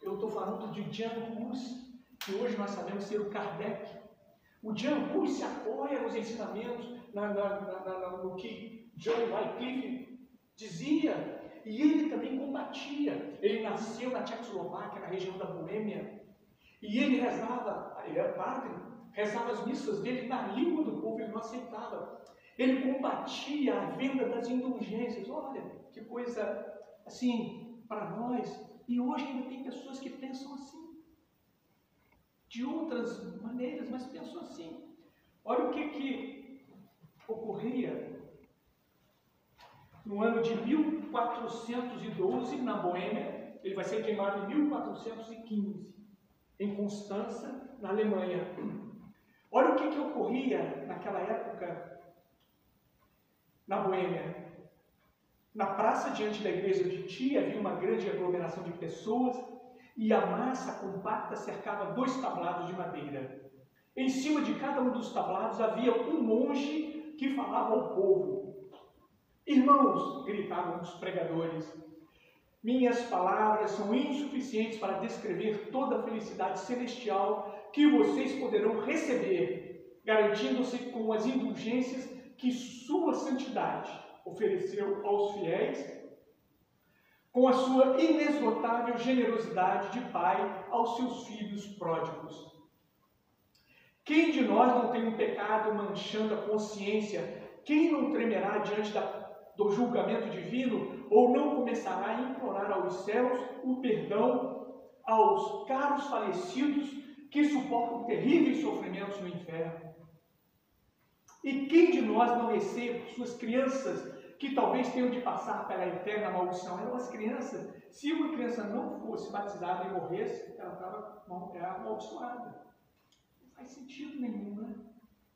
Eu estou falando de Jan Hus, que hoje nós sabemos ser o Kardec. O Jan Hus se apoia nos ensinamentos, no que John Wycliffe dizia, e ele também combatia. Ele nasceu na Tchecoslováquia, na região da Boêmia, e ele rezava, ele era padre, rezava as missas dele na língua do povo, ele não aceitava. Ele combatia a venda das indulgências. Olha, que coisa assim, para nós. E hoje ainda tem pessoas que pensam assim. De outras maneiras, mas pensam assim. Olha o que ocorria no ano de 1412, na Boêmia. Ele vai ser queimado em 1415, em Constança, na Alemanha. Olha o que ocorria naquela época na Boêmia. Na praça diante da igreja de Tia havia uma grande aglomeração de pessoas, e a massa compacta cercava 2 tablados de madeira. Em cima de cada um dos tablados havia um monge que falava ao povo. Irmãos, gritavam os pregadores, minhas palavras são insuficientes para descrever toda a felicidade celestial que vocês poderão receber, garantindo-se com as indulgências que sua santidade ofereceu aos fiéis, com a sua inesgotável generosidade de pai aos seus filhos pródigos. Quem de nós não tem um pecado manchando a consciência? Quem não tremerá diante do julgamento divino? Ou não começará a implorar aos céus o perdão aos caros falecidos que suportam terríveis sofrimentos no inferno? E quem de nós não recebe suas crianças que talvez tenham de passar pela eterna maldição? Eram as crianças. Se uma criança não fosse batizada e morresse, ela estava amaldiçoada. Não faz sentido nenhum, né?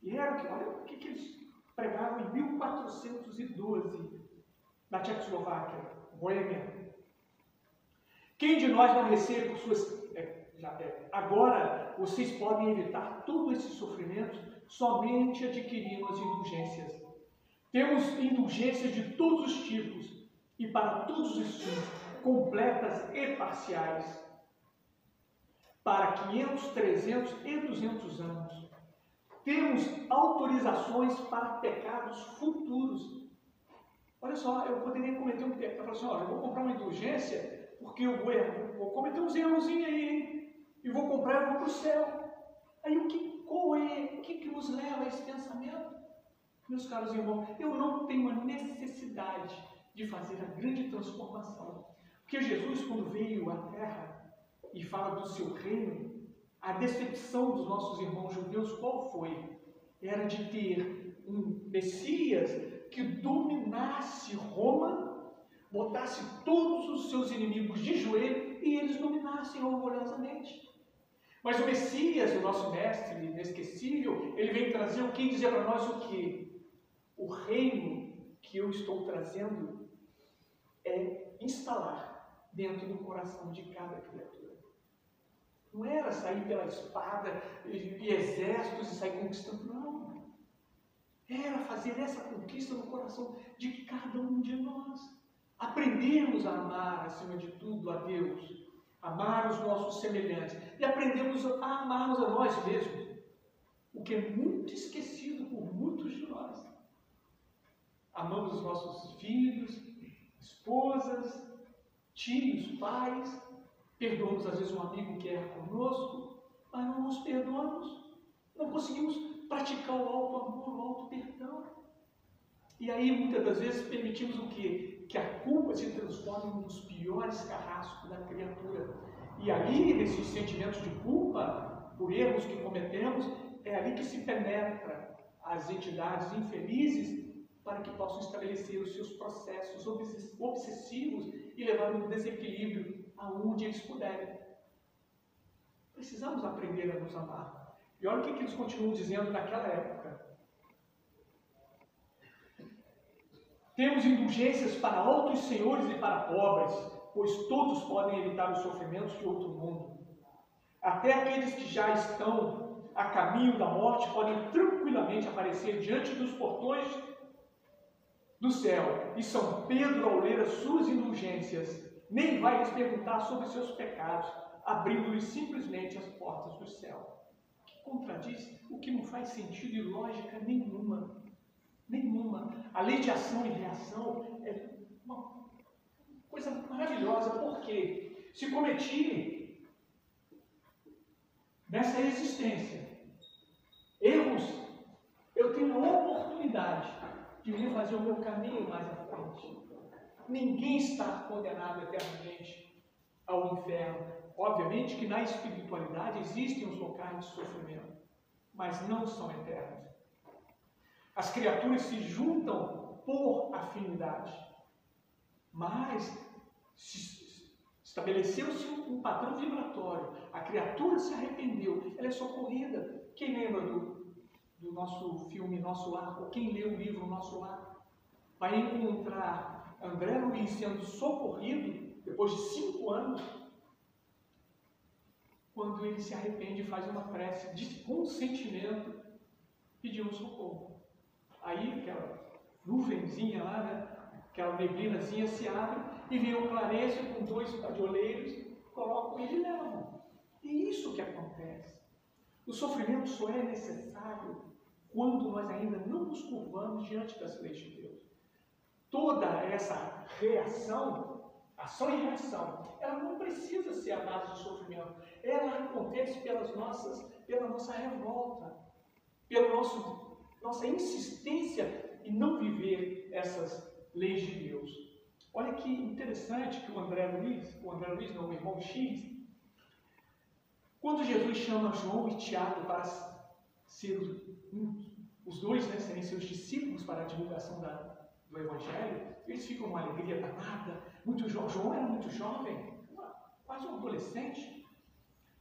E era o que, olha o que eles pregavam em 1412 na Tchecoslováquia, Boêmia. Quem de nós não recebe por suas... Agora vocês podem evitar todo esse sofrimento somente adquirindo as indulgências. Temos indulgências de todos os tipos e para todos os fins, completas e parciais, para 500, 300 e 200 anos. Temos autorizações para pecados futuros. Olha só, eu poderia cometer um pecado. Eu falo assim, olha, eu vou comprar uma indulgência porque eu vou cometer uns errozinhos aí, hein? E vou comprar e vou para o céu. Aí o que nos leva a esse pensamento? Meus caros irmãos, eu não tenho a necessidade de fazer a grande transformação. Porque Jesus, quando veio à Terra e fala do seu reino, a decepção dos nossos irmãos judeus, qual foi? Era de ter um Messias que dominasse Roma, botasse todos os seus inimigos de joelho e eles dominassem orgulhosamente. Mas o Messias, o nosso mestre inesquecível, ele vem trazer o que? Dizer para nós o que? O reino que eu estou trazendo é instalar dentro do coração de cada criatura. Não era sair pela espada e exércitos e sair conquistando, não. Era fazer essa conquista no coração de cada um de nós. Aprendermos a amar, acima de tudo, a Deus. Amar os nossos semelhantes. E aprendemos a amarmos a nós mesmos. O que é muito esquecido por muitos de nós. Amamos os nossos filhos, esposas, tios, pais. Perdoamos às vezes um amigo que erra conosco, mas não nos perdoamos. Não conseguimos praticar o alto amor, o alto perdão. E aí muitas das vezes permitimos o quê? Que a culpa se transforme num dos piores carrascos da criatura. E ali, nesses sentimentos de culpa, por erros que cometemos, é ali que se penetra as entidades infelizes para que possam estabelecer os seus processos obsessivos e levar um desequilíbrio aonde eles puderem. Precisamos aprender a nos amar. E olha o que eles continuam dizendo naquela época. Temos indulgências para altos senhores e para pobres, pois todos podem evitar os sofrimentos de outro mundo. Até aqueles que já estão a caminho da morte podem tranquilamente aparecer diante dos portões do céu. E São Pedro, ao ler as suas indulgências, nem vai lhes perguntar sobre seus pecados, abrindo-lhes simplesmente as portas do céu. O que contradiz, o que não faz sentido e lógica nenhuma. Nenhuma. A lei de ação e reação é uma coisa maravilhosa, porque se cometi nessa existência erros, eu tenho a oportunidade de vir fazer o meu caminho mais à frente. Ninguém está condenado eternamente ao inferno. Obviamente que na espiritualidade existem os locais de sofrimento, mas não são eternos. As criaturas se juntam por afinidade, mas estabeleceu-se um padrão vibratório. A criatura se arrependeu, ela é socorrida. Quem lembra do nosso filme Nosso Lar, ou quem lê o livro Nosso Lar, vai encontrar André Luiz sendo socorrido depois de 5 anos quando ele se arrepende e faz uma prece de consentimento, pedindo socorro. Aí aquela nuvenzinha lá, né? Aquela neblinazinha se abre e vem um clareço com 2 padioleiros, colocam ele e levam. E isso que acontece. O sofrimento só é necessário quando nós ainda não nos curvamos diante das leis de Deus. Toda essa reação, ação e reação, ela não precisa ser a base do sofrimento. Ela acontece pela nossa revolta, pela nossa insistência em não viver essas leis de Deus. Olha que interessante que o irmão X, quando Jesus chama João e Tiago para ser os dois, né, serem seus discípulos para a divulgação do Evangelho, eles ficam com uma alegria danada. João era muito jovem, quase um adolescente.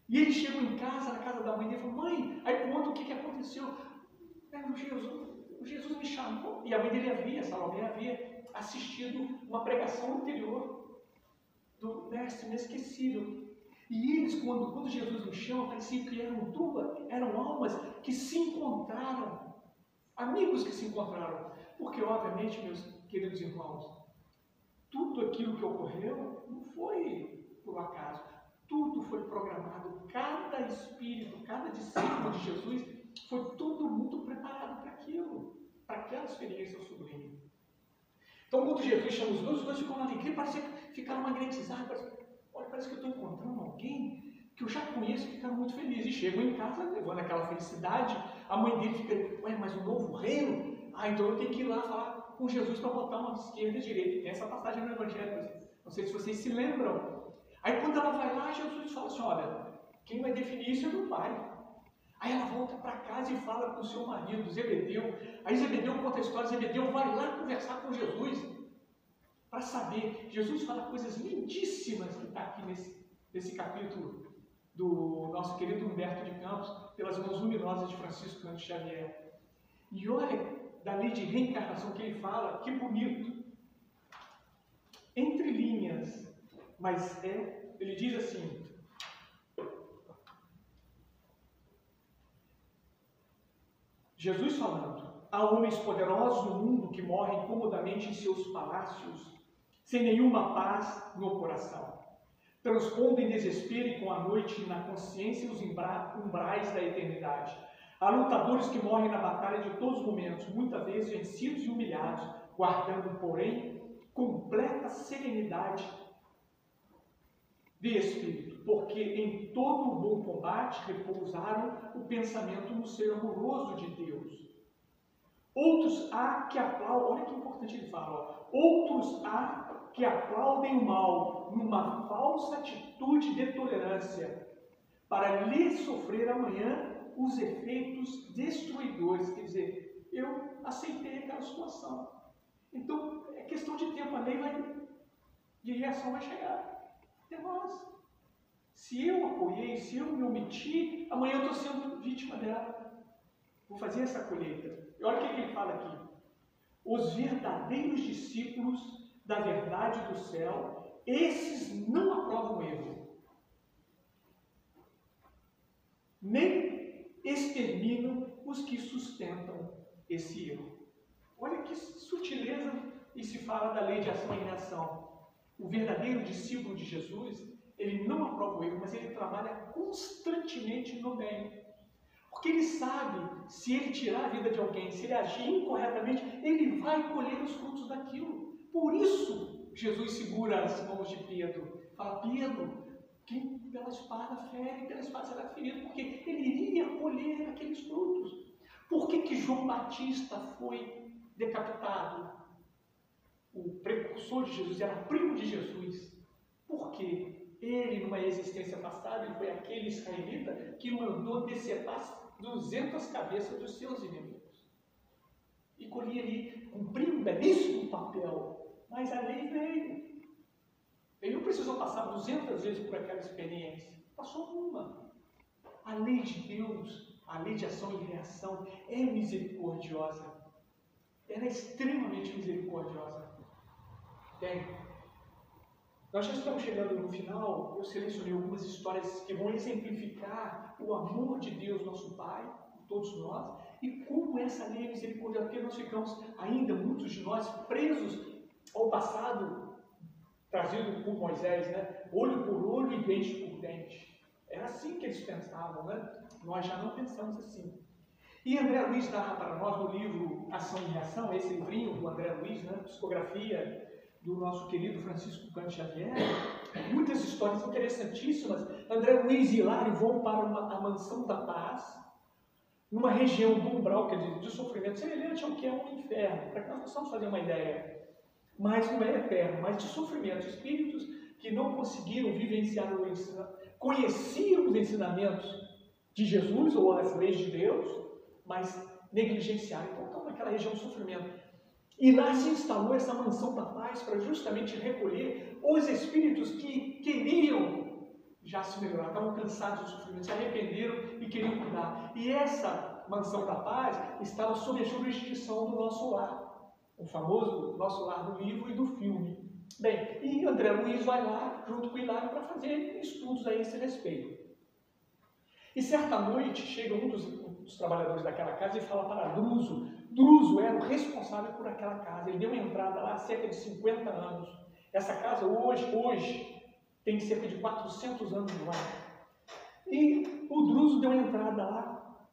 E eles chegam em casa, na casa da mãe dele, e falam: mãe, aí conta o que aconteceu. O Jesus me chamou. E a mãe dele Salomé havia assistido uma pregação anterior do mestre inesquecível. E eles, quando Jesus nos chama, parecia que eram almas que se encontraram, amigos que se encontraram. Porque, obviamente, meus queridos irmãos, tudo aquilo que ocorreu não foi por acaso. Tudo foi programado. Cada espírito, cada discípulo de Jesus foi todo muito preparado para aquilo, para aquela experiência sublime. Então, quando Jesus chama os dois ficam na alegria, parece que ficaram magnetizados. Parece que eu estou encontrando alguém que eu já conheço e ficaram muito felizes. E chegam em casa levando aquela felicidade. A mãe dele fica: ué, mas um novo reino? Então eu tenho que ir lá falar com Jesus para botar uma esquerda e direita. Tem essa passagem no Evangelho. Não sei se vocês se lembram. Aí quando ela vai lá, Jesus fala assim: olha, quem vai definir isso é meu pai. Aí ela volta para casa e fala com o seu marido, Zebedeu. Aí Zebedeu conta a história. Zebedeu vai lá conversar com Jesus para saber. Jesus fala coisas lindíssimas que está aqui nesse capítulo do nosso querido Humberto de Campos, pelas mãos luminosas de Francisco Cândido Xavier. E olha da lei de reencarnação que ele fala, que bonito. Entre linhas, mas ele diz assim: Jesus falando: há homens poderosos no mundo que morrem comodamente em seus palácios, sem nenhuma paz no coração. Transpondo em desespero e com a noite na consciência os umbrais da eternidade. Há lutadores que morrem na batalha de todos os momentos, muitas vezes vencidos e humilhados, guardando, porém, completa serenidade de espírito, porque em todo o bom combate repousaram o pensamento no ser amoroso de Deus. Outros há que aplaudem, olha que importante ele fala, outros há que aplaudem o mal numa falsa atitude de tolerância, para lhe sofrer amanhã os efeitos destruidores. Quer dizer, eu aceitei aquela situação. Então, é questão de tempo, a lei de reação vai chegar até nós. Se eu apoiei, se eu me omiti, amanhã eu estou sendo vítima dela. Vou fazer essa colheita. E olha o que ele fala aqui. Os verdadeiros discípulos da verdade do céu, esses não aprovam o erro, nem exterminam os que sustentam esse erro. Olha que sutileza, e se fala da lei de ação e reação. O verdadeiro discípulo de Jesus, ele não aprova o erro, mas ele trabalha constantemente no bem. Porque ele sabe, se ele tirar a vida de alguém, se ele agir incorretamente, ele vai colher os frutos daquilo. Por isso, Jesus segura as mãos de Pedro. Fala: Pedro, quem pela espada fere, pela espada será ferido, porque ele iria colher aqueles frutos. Por que João Batista foi decapitado? O precursor de Jesus era primo de Jesus. Por quê? Ele, numa existência passada, ele foi aquele israelita que mandou decepar 200 cabeças dos seus inimigos. E colhia ali, cumpriu um belíssimo papel. Mas a lei veio. Ele não precisou passar 200 vezes por aquela experiência. Passou uma. A lei de Deus, a lei de ação e reação, é misericordiosa. Ela é extremamente misericordiosa. Bem, Nós já estamos chegando no final. Eu selecionei algumas histórias que vão exemplificar o amor de Deus, nosso Pai, por todos nós, e como essa lei misericórdia, porque nós ficamos ainda, muitos de nós, presos ao passado trazido por Moisés, né? Olho por olho e dente por dente. Era assim que eles pensavam, né? Nós já não pensamos assim. E André Luiz narra para nós no livro Ação e Reação, esse livrinho do André Luiz, né? Psicografia do nosso querido Francisco Cândido Xavier, muitas histórias interessantíssimas. André Luiz e Hilário vão para a Mansão da Paz, numa região do umbral, quer dizer, de sofrimento semelhante ao que é um inferno, para que nós possamos fazer uma ideia. Mas não é eterno, mas de sofrimento. Espíritos que não conseguiram vivenciar o ensinamento, conheciam os ensinamentos de Jesus ou as leis de Deus, mas negligenciaram. Então estão naquela região de sofrimento. E lá se instalou essa mansão da paz para justamente recolher os espíritos que queriam já se melhorar, estavam cansados do sofrimento, se arrependeram e queriam mudar. E essa mansão da paz estava sob a jurisdição do Nosso Lar, o famoso Nosso Lar do livro e do filme. Bem, e André Luiz vai lá, junto com o Hilário, para fazer estudos a esse respeito. E certa noite chega um dos trabalhadores daquela casa e fala para Druso. Druso era o responsável por aquela casa. Ele deu uma entrada lá há cerca de 50 anos. Essa casa hoje tem cerca de 400 anos no ar. E o Druso deu uma entrada lá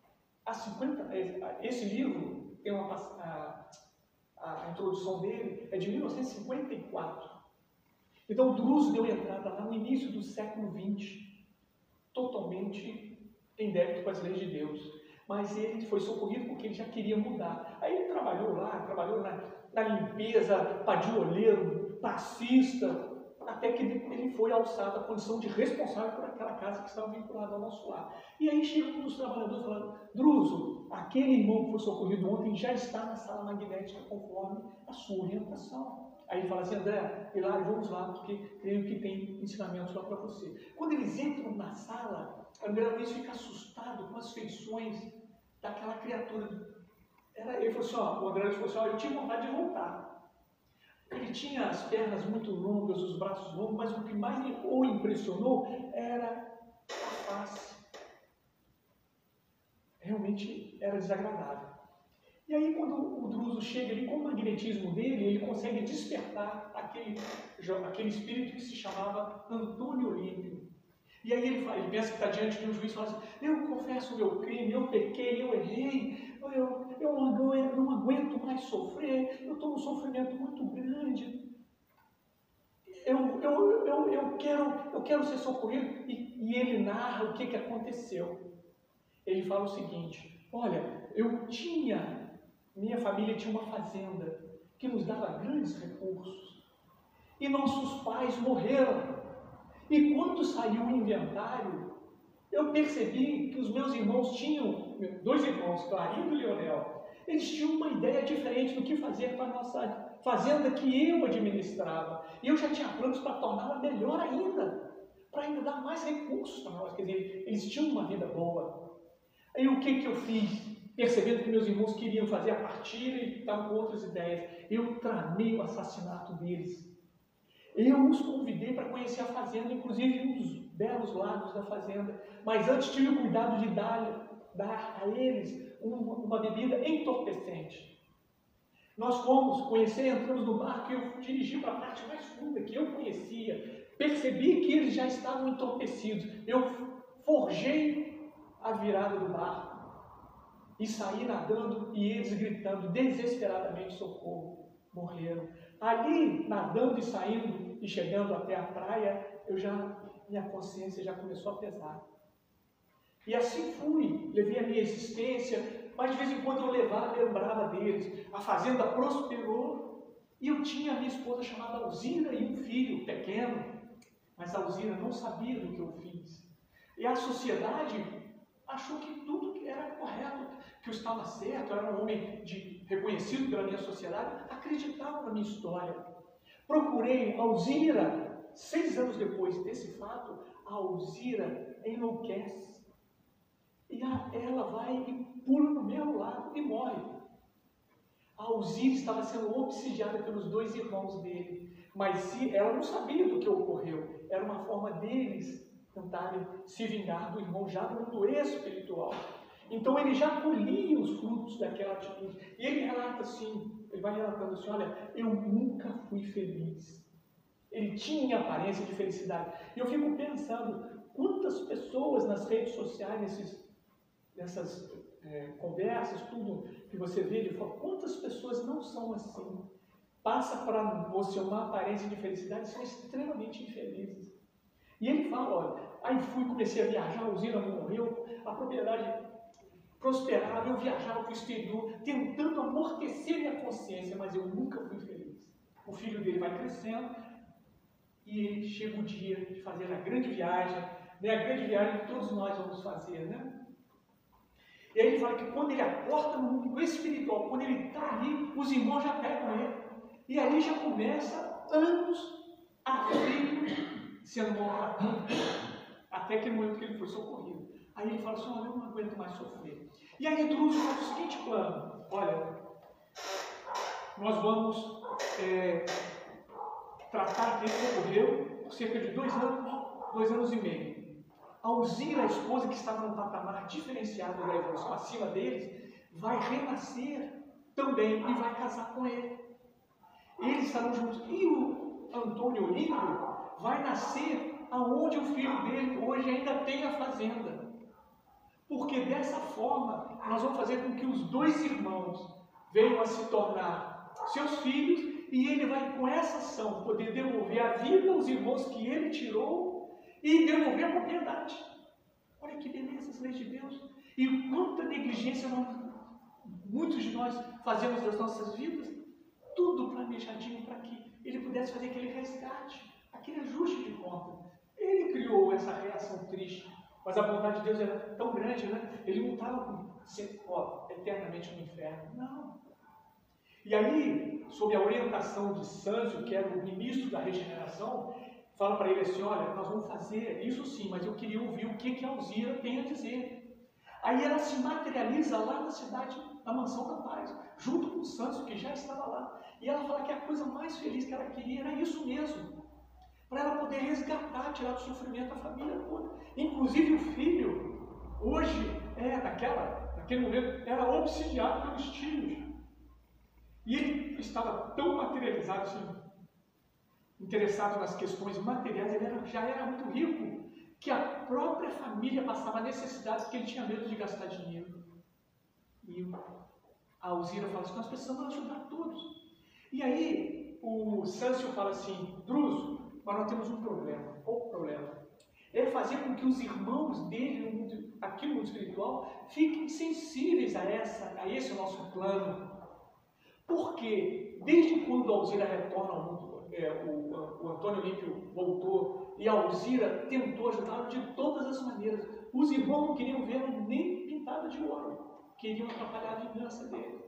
há 50 anos. Esse livro, tem a introdução dele, é de 1954. Então, o Druso deu entrada lá no início do século XX, totalmente em débito com as leis de Deus. Mas ele foi socorrido porque ele já queria mudar. Aí ele trabalhou na limpeza, padioleiro, taxista, até que ele foi alçado à condição de responsável por aquela casa que estava vinculada ao Nosso Lar. E aí chega um dos trabalhadores falando: Druso, aquele irmão que foi socorrido ontem já está na sala magnética conforme a sua orientação. Aí ele fala assim: André, Hilário, vamos lá, porque creio que tem ensinamentos lá para você. Quando eles entram na sala, André Luiz fica assustado com as feições daquela criatura. Ele falou assim: o André Luiz falou assim: eu tinha vontade de voltar. Ele tinha as pernas muito longas, os braços longos, mas o que mais o impressionou era a face. Realmente era desagradável. E aí, quando o Druso chega ali, com o magnetismo dele, ele consegue despertar aquele espírito que se chamava Antônio Olímpio. E aí ele pensa que está diante de um juiz e fala assim: eu confesso o meu crime, eu pequei, eu errei, eu não aguento mais sofrer, eu estou num sofrimento muito grande, eu quero ser socorrido. E ele narra o que aconteceu. Ele fala o seguinte: olha, minha família tinha uma fazenda que nos dava grandes recursos, e nossos pais morreram. E quando saiu o inventário, eu percebi que os meus irmãos tinham, 2 irmãos, Clarindo e Leonel, eles tinham uma ideia diferente do que fazer com a nossa fazenda que eu administrava. E eu já tinha planos para torná-la melhor ainda, para ainda dar mais recursos para nós. Quer dizer, eles tinham uma vida boa. Aí o que eu fiz? Percebendo que meus irmãos queriam fazer a partilha e estavam com outras ideias, eu tramei o assassinato deles. Eu os convidei para conhecer a fazenda, inclusive um dos belos lagos da fazenda, mas antes tive o cuidado de dar a eles uma bebida entorpecente. Nós fomos conhecer, entramos no barco e eu dirigi para a parte mais funda que eu conhecia. Percebi que eles já estavam entorpecidos. Eu forjei a virada do barco e saí nadando e eles gritando desesperadamente socorro. Morreram. Ali, nadando e saindo e chegando até a praia, minha consciência já começou a pesar. E assim fui, levei a minha existência, mas de vez em quando eu lembrava deles. A fazenda prosperou e eu tinha a minha esposa chamada Alzira e um filho pequeno, mas a Alzira não sabia do que eu fiz. E a sociedade achou que tudo era correto, que eu estava certo, eu era um homem reconhecido pela minha sociedade, acreditava na minha história. Procurei Alzira, 6 anos depois desse fato, a Alzira enlouquece. E ela vai e pula no mesmo lago e morre. A Alzira estava sendo obsidiada pelos 2 irmãos dele. Mas ela não sabia do que ocorreu. Era uma forma deles tentarem se vingar do irmão já no mundo espiritual. Então ele já colhia os frutos daquela atitude. E ele relata assim, ele vai relatando assim, olha, eu nunca fui feliz. Ele tinha aparência de felicidade. E eu fico pensando, quantas pessoas nas redes sociais, nessas conversas, tudo que você vê, ele fala, quantas pessoas não são assim? Passa para você uma aparência de felicidade e são extremamente infelizes. E ele fala, olha, aí comecei a viajar, a usina morreu, a propriedade prosperava, eu viajava para o exterior, tentando amortecer minha consciência, mas eu nunca fui feliz. O filho dele vai crescendo e ele chega o dia de fazer a grande viagem, né? A grande viagem que todos nós vamos fazer, né? E aí ele fala que quando ele aporta no mundo espiritual, quando ele está ali, os irmãos já pegam ele. E aí já começa anos a filho sendo morto, até aquele momento que ele foi socorrido. Aí ele fala assim, olha, eu não aguento mais sofrer. E aí Druso faz o seguinte plano, olha, nós vamos tratar dele que ocorreu por cerca de 2 anos e meio. A Alzira, a esposa que estava num patamar diferenciado da evolução acima deles, vai renascer também e vai casar com ele. Eles estarão juntos. E o Antônio Olímpio vai nascer aonde o filho dele hoje ainda tem a fazenda. Porque dessa forma, nós vamos fazer com que os 2 irmãos venham a se tornar seus filhos e ele vai, com essa ação, poder devolver a vida aos irmãos que ele tirou e devolver a propriedade. Olha que beleza as leis de Deus. E quanta negligência muitos de nós fazemos das nossas vidas. Tudo planejadinho para que ele pudesse fazer aquele resgate, aquele ajuste de conta. Ele criou essa reação triste, mas a vontade de Deus era tão grande, né? Ele não estava eternamente no inferno, não. E aí, sob a orientação de Sâncio, que era o ministro da regeneração, fala para ele assim, olha, nós vamos fazer isso sim, mas eu queria ouvir o que a Alzira tem a dizer. Aí ela se materializa lá na cidade, na Mansão da Paz, junto com o Sâncio, que já estava lá. E ela fala que a coisa mais feliz que ela queria era isso mesmo, para ela poder resgatar, tirar do sofrimento a família toda. Inclusive o filho, hoje, naquele momento, era obsidiado pelos tios. E ele estava tão materializado, assim, interessado nas questões materiais, ele já era muito rico, que a própria família passava necessidade porque ele tinha medo de gastar dinheiro. E a Alzira fala assim, nós precisamos ajudar todos. E aí o Sâncio fala assim, Druso, mas nós temos um problema. Qual o problema? É fazer com que os irmãos dele, aqui no mundo espiritual, fiquem sensíveis a esse nosso plano. Porque desde quando a Alzira retorna ao mundo, o Antônio Olímpio voltou e a Alzira tentou ajudá-lo de todas as maneiras. Os irmãos não queriam vê-lo nem pintado de ouro, queriam atrapalhar a vingança dele.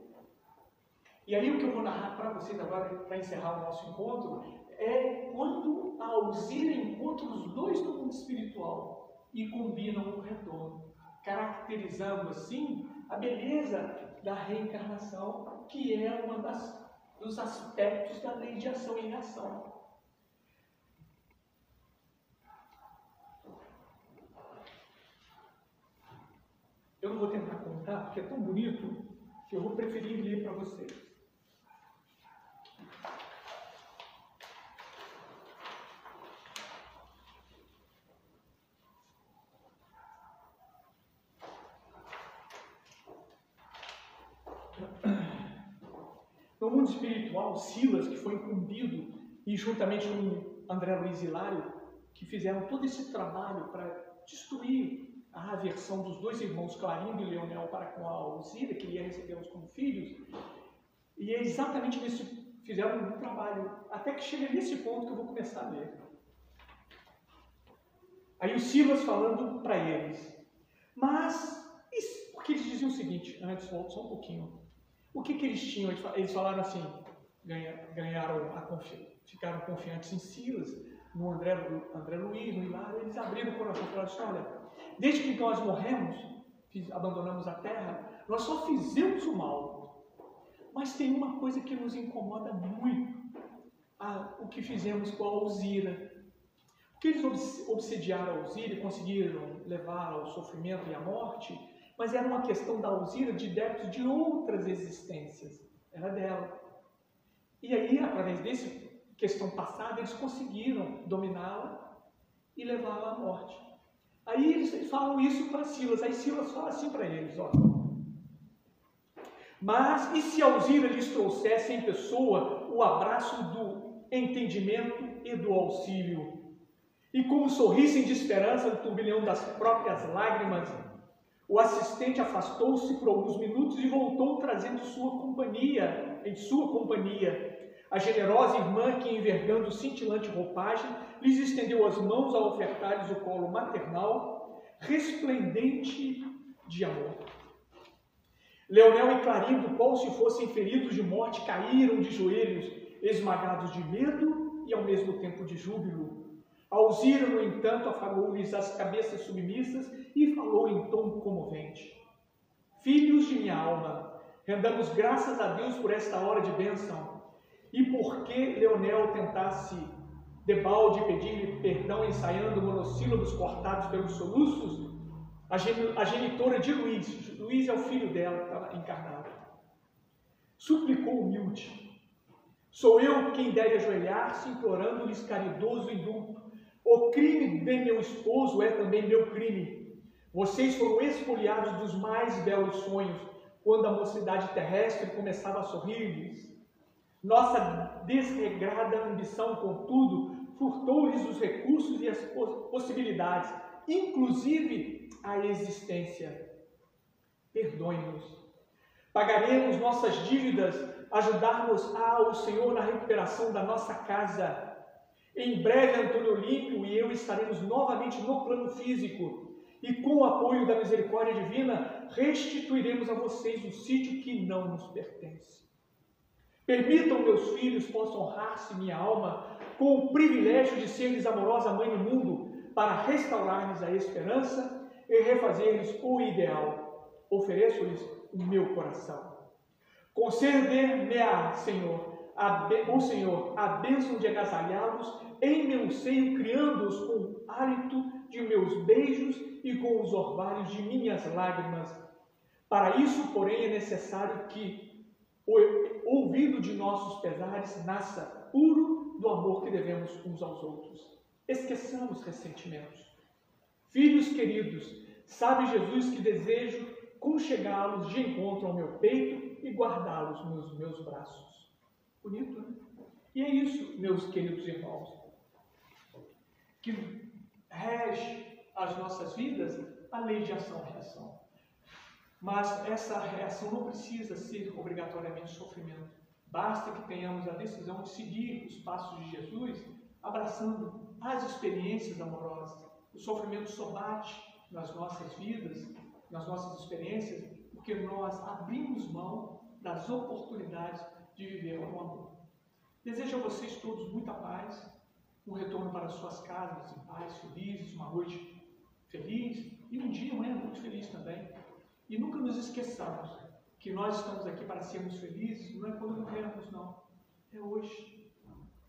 E aí o que eu vou narrar para vocês agora, para encerrar o nosso encontro, é quando a Alzira encontra os 2 no mundo espiritual e combinam o retorno, caracterizando assim a beleza da reencarnação, que é um dos aspectos da lei de ação e reação. Eu não vou tentar contar, porque é tão bonito, que eu vou preferir ler para vocês. No mundo espiritual, Silas, que foi incumbido, e juntamente com André Luiz Hilário, que fizeram todo esse trabalho para destruir a aversão dos 2 irmãos Clarindo e Leonel para com a Alzira, que ia recebê-los como filhos, e é exatamente fizeram um trabalho, até que chega nesse ponto que eu vou começar a ler. Aí o Silas falando para eles, porque eles diziam o seguinte, antes, volto só um pouquinho, o que eles tinham? Eles falaram assim, ganharam ficaram confiantes em Silas, no André Luiz, no Hilário, eles abriram o coração e falaram assim, olha, desde que nós morremos, abandonamos a terra, nós só fizemos o mal. Mas tem uma coisa que nos incomoda muito. o que fizemos com a Alzira. Porque eles obsediaram a Alzira e conseguiram levar ao sofrimento e à morte, mas era uma questão da Alzira de débitos de outras existências. Era dela. E aí, através dessa questão passada, eles conseguiram dominá-la e levá-la à morte. Aí eles falam isso para Silas. Aí Silas fala assim para eles, ó. Mas, e se Alzira lhes trouxesse em pessoa o abraço do entendimento e do auxílio? E como sorrissem de esperança no turbilhão das próprias lágrimas, o assistente afastou-se por alguns minutos e voltou trazendo em sua companhia, a generosa irmã que, envergando cintilante roupagem, lhes estendeu as mãos a ofertar-lhes o colo maternal, resplendente de amor. Leonel e Clarindo, qual se fossem feridos de morte, caíram de joelhos, esmagados de medo e ao mesmo tempo de júbilo. Alzira, no entanto, afagou-lhes as cabeças submissas e falou em tom comovente. Filhos de minha alma, rendamos graças a Deus por esta hora de bênção. E por que Leonel tentasse debalde pedir-lhe perdão ensaiando monossílabos cortados pelos soluços, a genitora de Luiz é o filho dela que estava encarnado, suplicou humilde. Sou eu quem deve ajoelhar-se, implorando-lhes caridoso indulto. O crime de meu esposo é também meu crime. Vocês foram espoliados dos mais belos sonhos, quando a mocidade terrestre começava a sorrir-lhes. Nossa desregrada ambição, contudo, furtou-lhes os recursos e as possibilidades, inclusive a existência. Perdoe-nos. Pagaremos nossas dívidas, ajudar-nos ao Senhor na recuperação da nossa casa. Em breve, Antônio Olímpio e eu estaremos novamente no plano físico e, com o apoio da misericórdia divina, restituiremos a vocês o sítio que não nos pertence. Permitam, meus filhos, possam honrar-se minha alma com o privilégio de ser-lhes amorosa mãe no mundo, para restaurar-lhes a esperança e refazer-lhes o ideal. Ofereço-lhes o meu coração. Conceder-me-á, Senhor, o Senhor, a bênção de agasalhá-los em meu seio, criando-os com o hálito de meus beijos e com os orvalhos de minhas lágrimas. Para isso, porém, é necessário que o ouvido de nossos pesares nasça puro do amor que devemos uns aos outros. Esqueçamos ressentimentos. Filhos queridos, sabe Jesus que desejo conchegá-los de encontro ao meu peito e guardá-los nos meus braços. Bonito, né? E é isso, meus queridos irmãos, que rege as nossas vidas a lei de ação-reação. Mas essa reação não precisa ser obrigatoriamente sofrimento. Basta que tenhamos a decisão de seguir os passos de Jesus, abraçando as experiências amorosas. O sofrimento só bate nas nossas vidas, nas nossas experiências, porque nós abrimos mão das oportunidades de viver com amor. Desejo a vocês todos muita paz, um retorno para suas casas em paz, felizes, uma noite feliz e um dia amanhã muito feliz também. E nunca nos esqueçamos que nós estamos aqui para sermos felizes, não é quando morrermos, não. É hoje.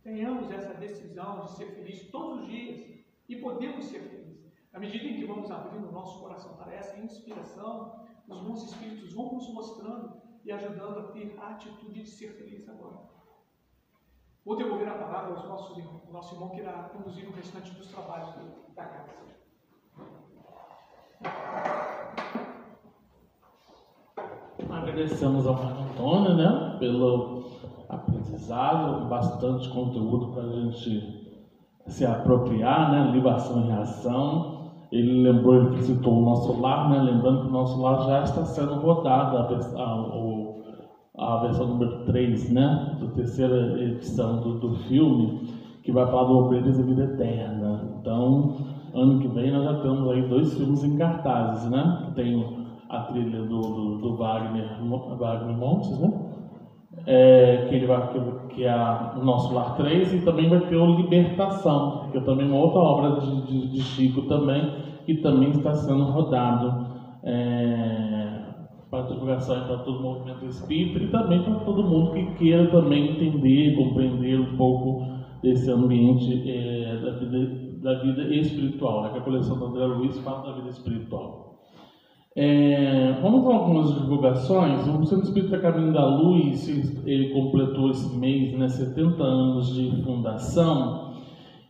Tenhamos essa decisão de ser felizes todos os dias e podemos ser felizes. À medida em que vamos abrindo o nosso coração para essa inspiração, os bons espíritos vão nos mostrando e ajudando a ter a atitude de ser feliz agora. Vou devolver a palavra ao nosso irmão que irá conduzir o restante dos trabalhos da casa. Agradecemos ao Marco Antônio, né, pelo aprendizado, bastante conteúdo para a gente se apropriar, né, libação e reação. Ele citou o nosso lar, né, lembrando que o nosso lar já está sendo rodado, a versão número 3, né, da terceira edição do filme, que vai falar do Obreiros e Vida Eterna. Então, ano que vem nós já temos aí 2 filmes em cartazes, né, que tem a trilha do Wagner Montes, né, que é o Nosso Lar 3, e também vai ter o Libertação, que é também uma outra obra de Chico também, que também está sendo rodado, divulgação para todo o movimento espírita e também para todo mundo que queira também entender, compreender um pouco desse ambiente da vida espiritual, né? Que a coleção do André Luiz fala da vida espiritual. Vamos a algumas divulgações. O Centro Espírita Caminho da Luz, ele completou esse mês, né, 70 anos de fundação,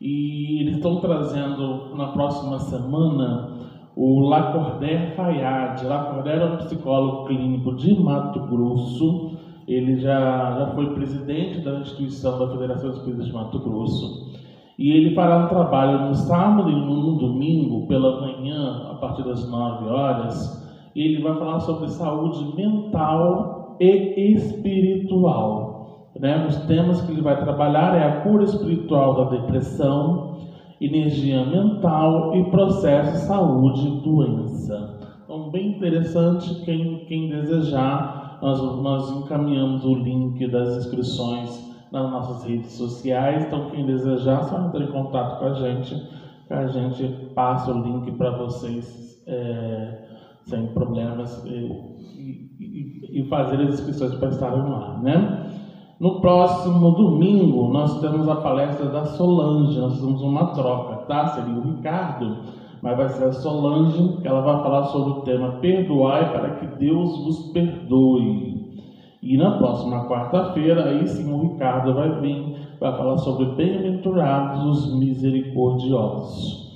e eles estão trazendo na próxima semana o Lacordaire Fayad. Lacordaire é um psicólogo clínico de Mato Grosso. Ele já foi presidente da instituição da Federação Espírita de Mato Grosso. E ele fará um trabalho no sábado e no domingo, pela manhã, a partir das 9 horas. E ele vai falar sobre saúde mental e espiritual, né? Os temas que ele vai trabalhar é a cura espiritual da depressão, energia mental e processo saúde e doença. Então, bem interessante. Quem desejar, nós encaminhamos o link das inscrições nas nossas redes sociais. Então, quem desejar, só entrar em contato com a gente, que a gente passa o link para vocês sem problemas e fazer as inscrições para estarem lá, né? No próximo domingo, nós temos a palestra da Solange. Nós temos uma troca, tá? Seria o Ricardo, mas vai ser a Solange, que ela vai falar sobre o tema Perdoai para que Deus vos perdoe. E na próxima quarta-feira, aí sim o Ricardo vai vai falar sobre bem-aventurados os misericordiosos.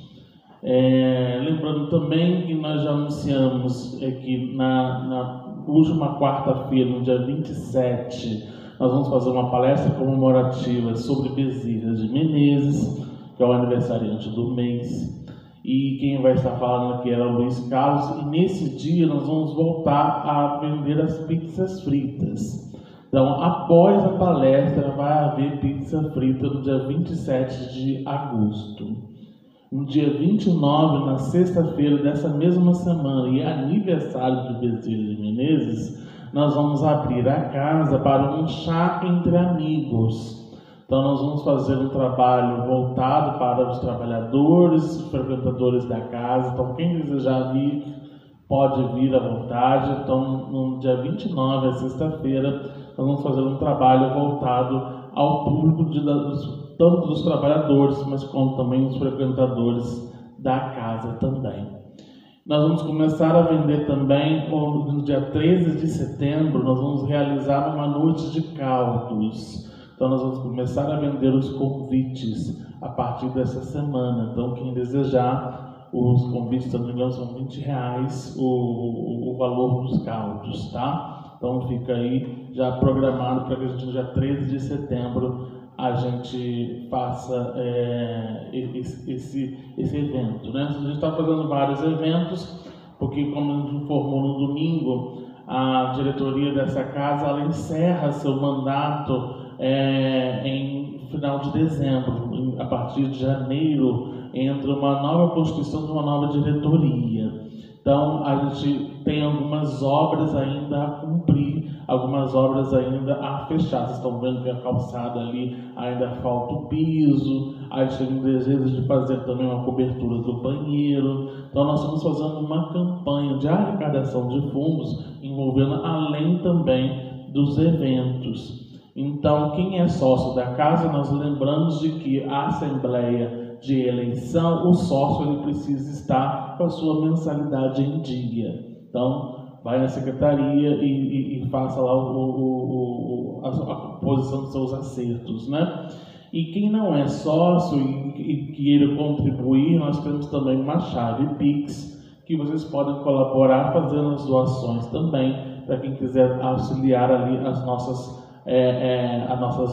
Lembrando também que nós já anunciamos que na última quarta-feira, no dia 27, nós vamos fazer uma palestra comemorativa sobre Bezerra de Menezes, que é o aniversariante do mês. E quem vai estar falando aqui era o Luiz Carlos. E nesse dia nós vamos voltar a vender as pizzas fritas. Então, após a palestra, vai haver pizza frita no dia 27 de agosto. No dia 29, na sexta-feira dessa mesma semana, e aniversário do Bezerra de Menezes, nós vamos abrir a casa para um chá entre amigos. Então, nós vamos fazer um trabalho voltado para os trabalhadores, frequentadores da casa. Então, quem desejar vir, pode vir à vontade. Então, no dia 29, sexta-feira, nós vamos fazer um trabalho voltado ao público, tanto dos trabalhadores, mas como também dos frequentadores da casa também. Nós vamos começar a vender também, no dia 13 de setembro, nós vamos realizar uma noite de caldos. Então, nós vamos começar a vender os convites a partir dessa semana. Então, quem desejar, os convites, se não me engano, são R$20 o valor dos caldos, tá? Então, fica aí já programado para que a gente, no dia 13 de setembro, a gente faça esse evento, né? A gente está fazendo vários eventos, porque, como a gente informou no domingo, a diretoria dessa casa, ela encerra seu mandato em final de dezembro. A partir de janeiro entra uma nova constituição de uma nova diretoria. Então a gente tem algumas obras ainda a cumprir, algumas obras ainda a fechar. Vocês estão vendo que a calçada ali ainda falta o piso. A gente tem o desejo de fazer também uma cobertura do banheiro. Então nós estamos fazendo uma campanha de arrecadação de fundos envolvendo além também dos eventos. Então, quem é sócio da casa, nós lembramos de que a assembleia de eleição, o sócio ele precisa estar com a sua mensalidade em dia. Então, vai na secretaria e faça lá a composição dos seus acertos, né? E quem não é sócio e queira contribuir, nós temos também uma chave Pix, que vocês podem colaborar fazendo as doações também, para quem quiser auxiliar ali as nossas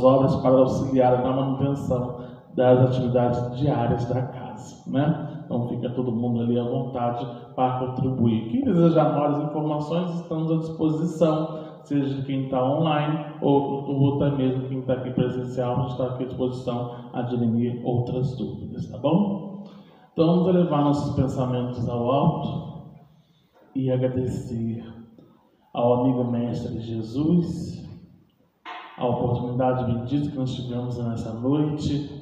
obras, para auxiliar na manutenção das atividades diárias da casa, né? Então fica todo mundo ali à vontade para contribuir. Quem desejar maiores informações, estamos à disposição, seja de quem está online ou até mesmo quem está aqui presencial, a gente está aqui à disposição a dirimir outras dúvidas, tá bom? Então vamos elevar nossos pensamentos ao alto e agradecer ao amigo mestre Jesus a oportunidade bendita que nós tivemos nessa noite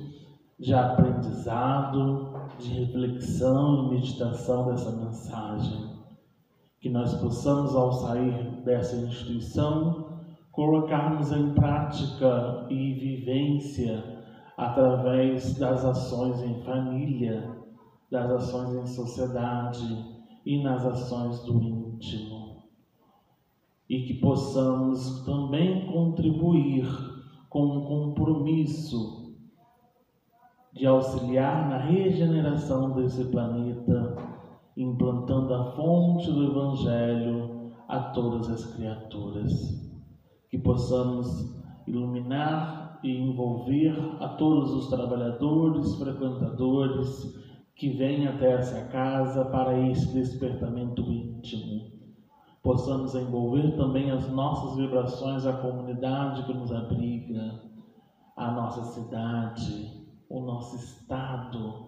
de aprendizado, de reflexão e meditação dessa mensagem. que nós possamos, ao sair dessa instituição, colocarmos em prática e vivência através das ações em família, das ações em sociedade e nas ações do íntimo. E que possamos também contribuir com um compromisso de auxiliar na regeneração desse planeta, implantando a fonte do Evangelho a todas as criaturas. Que possamos iluminar e envolver a todos os trabalhadores, frequentadores que vêm até essa casa para esse despertamento íntimo. Possamos envolver também as nossas vibrações, a comunidade que nos abriga, a nossa cidade, o nosso estado,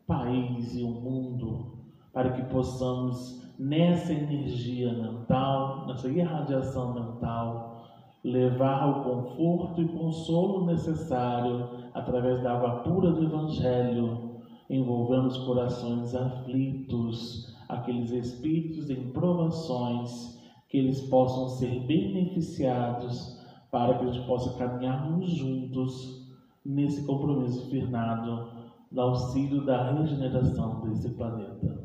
país e o mundo, para que possamos, nessa energia mental, nessa irradiação mental, levar o conforto e consolo necessário através da água pura do Evangelho, envolvendo os corações aflitos, aqueles espíritos em provações, que eles possam ser beneficiados para que a gente possa caminharmos juntos nesse compromisso firmado no auxílio da regeneração desse planeta.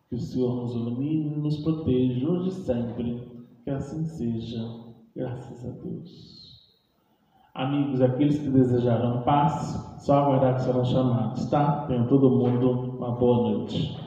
Que o Senhor nos ilumine e nos proteja hoje e sempre, que assim seja. Graças a Deus. Amigos, aqueles que desejarão paz, só aguardar que serão chamados, tá? Tenham todo mundo uma boa noite.